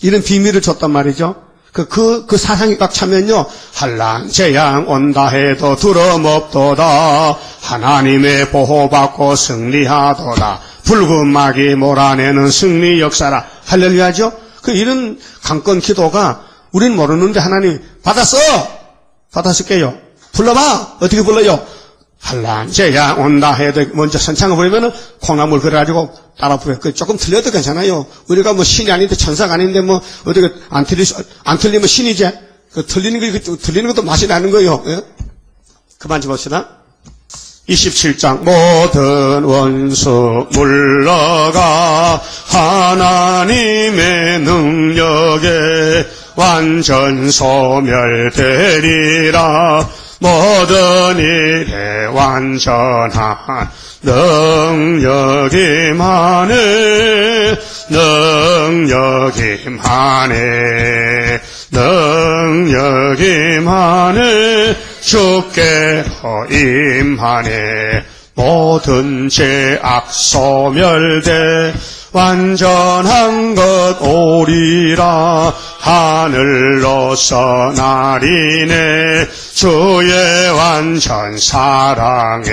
이런 비밀을 줬단 말이죠. 그 사상이 꽉 차면요, 한란, 재앙 온다 해도 두려움없도다. 하나님의 보호받고 승리하도다. 붉은 막이 몰아내는 승리 역사라. 할렐루야죠? 이런 강건 기도가 우리는 모르는데 하나님 받았을게요. 불러봐. 어떻게 불러요? 한란 재앙 온다 해도 먼저 선창을 부르면은 콩나물 그래가지고 따라 부르요. 조금 틀려도 괜찮아요. 우리가 뭐 신이 아닌데 천사가 아닌데 뭐 어떻게 안 틀리면 신이지. 틀리는 것도 맛이 나는 거예요. 예? 그만 좀 봅시다. 27장 모든 원수 물러가 하나님의 능력에 완전 소멸되리라. 모든 일에 완전한 능력이 많네 주께로 임하네. 모든 죄악 소멸돼 완전한 것 오리라. 하늘로서 날이네. 주의 완전 사랑에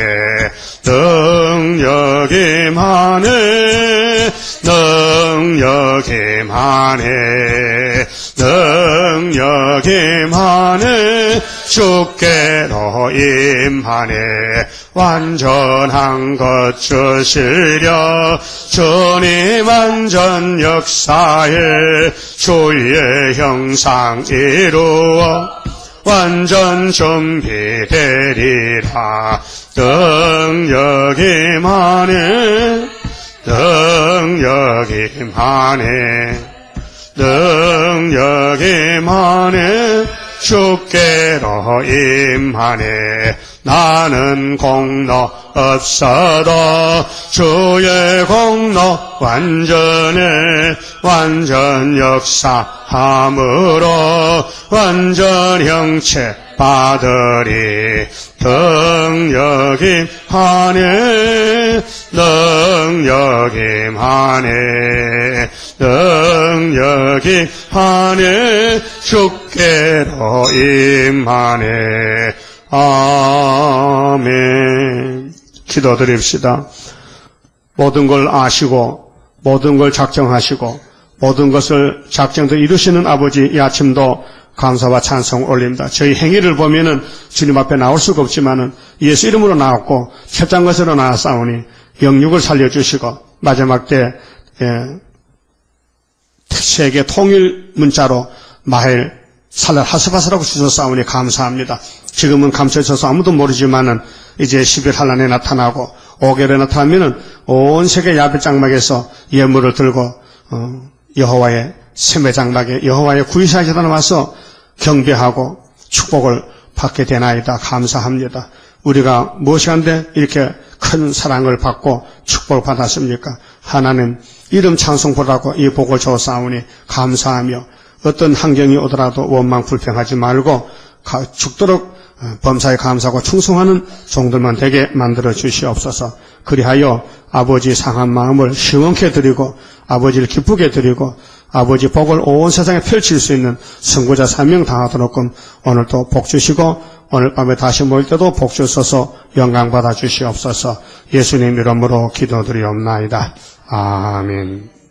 능력이 많네 주께로 임하네. 완전한 것 주시려 주님 완전 역사에 주의 형상 이루어 완전 준비되리라. 능력이 많네 주께로 임하네. 나는 공로 없어도 주의 공로 완전 역사함으로 완전 형체 받으리. 능력이 많네 주께로 임하네. 아멘. 기도드립시다. 모든 걸 아시고 모든 걸 작정하시고 모든 것을 작정도 이루시는 아버지, 이 아침도 감사와 찬송 올립니다. 저희 행위를 보면은 주님 앞에 나올 수가 없지만은 예수 이름으로 나왔고 첫장 것으로 나왔사오니 영육을 살려주시고 마지막 때 세계 통일 문자로 마헬 살랄 하스바스라고 주셨사오니 감사합니다. 지금은 감춰져서 아무도 모르지만은 이제 10일 한란에 나타나고 5개월에 나타나면은 온 세계 야베 장막에서 예물을 들고 여호와의 셈의 장막에 여호와의 구이사에 나와서 경배하고 축복을 받게 되나이다. 감사합니다. 우리가 무엇이한데 이렇게 큰 사랑을 받고 축복을 받았습니까? 하나님 이름 찬송보라고 이 복을 주었사오니 감사하며 어떤 환경이 오더라도 원망 불평하지 말고 죽도록 범사에 감사하고 충성하는 종들만 되게 만들어 주시옵소서. 그리하여 아버지 상한 마음을 시원케 드리고 아버지를 기쁘게 드리고 아버지 복을 온 세상에 펼칠 수 있는 선구자 사명 당하도록끔 오늘도 복 주시고 오늘 밤에 다시 모일 때도 복 주셔서 영광 받아 주시옵소서. 예수님 이름으로 기도드리옵나이다. 아멘.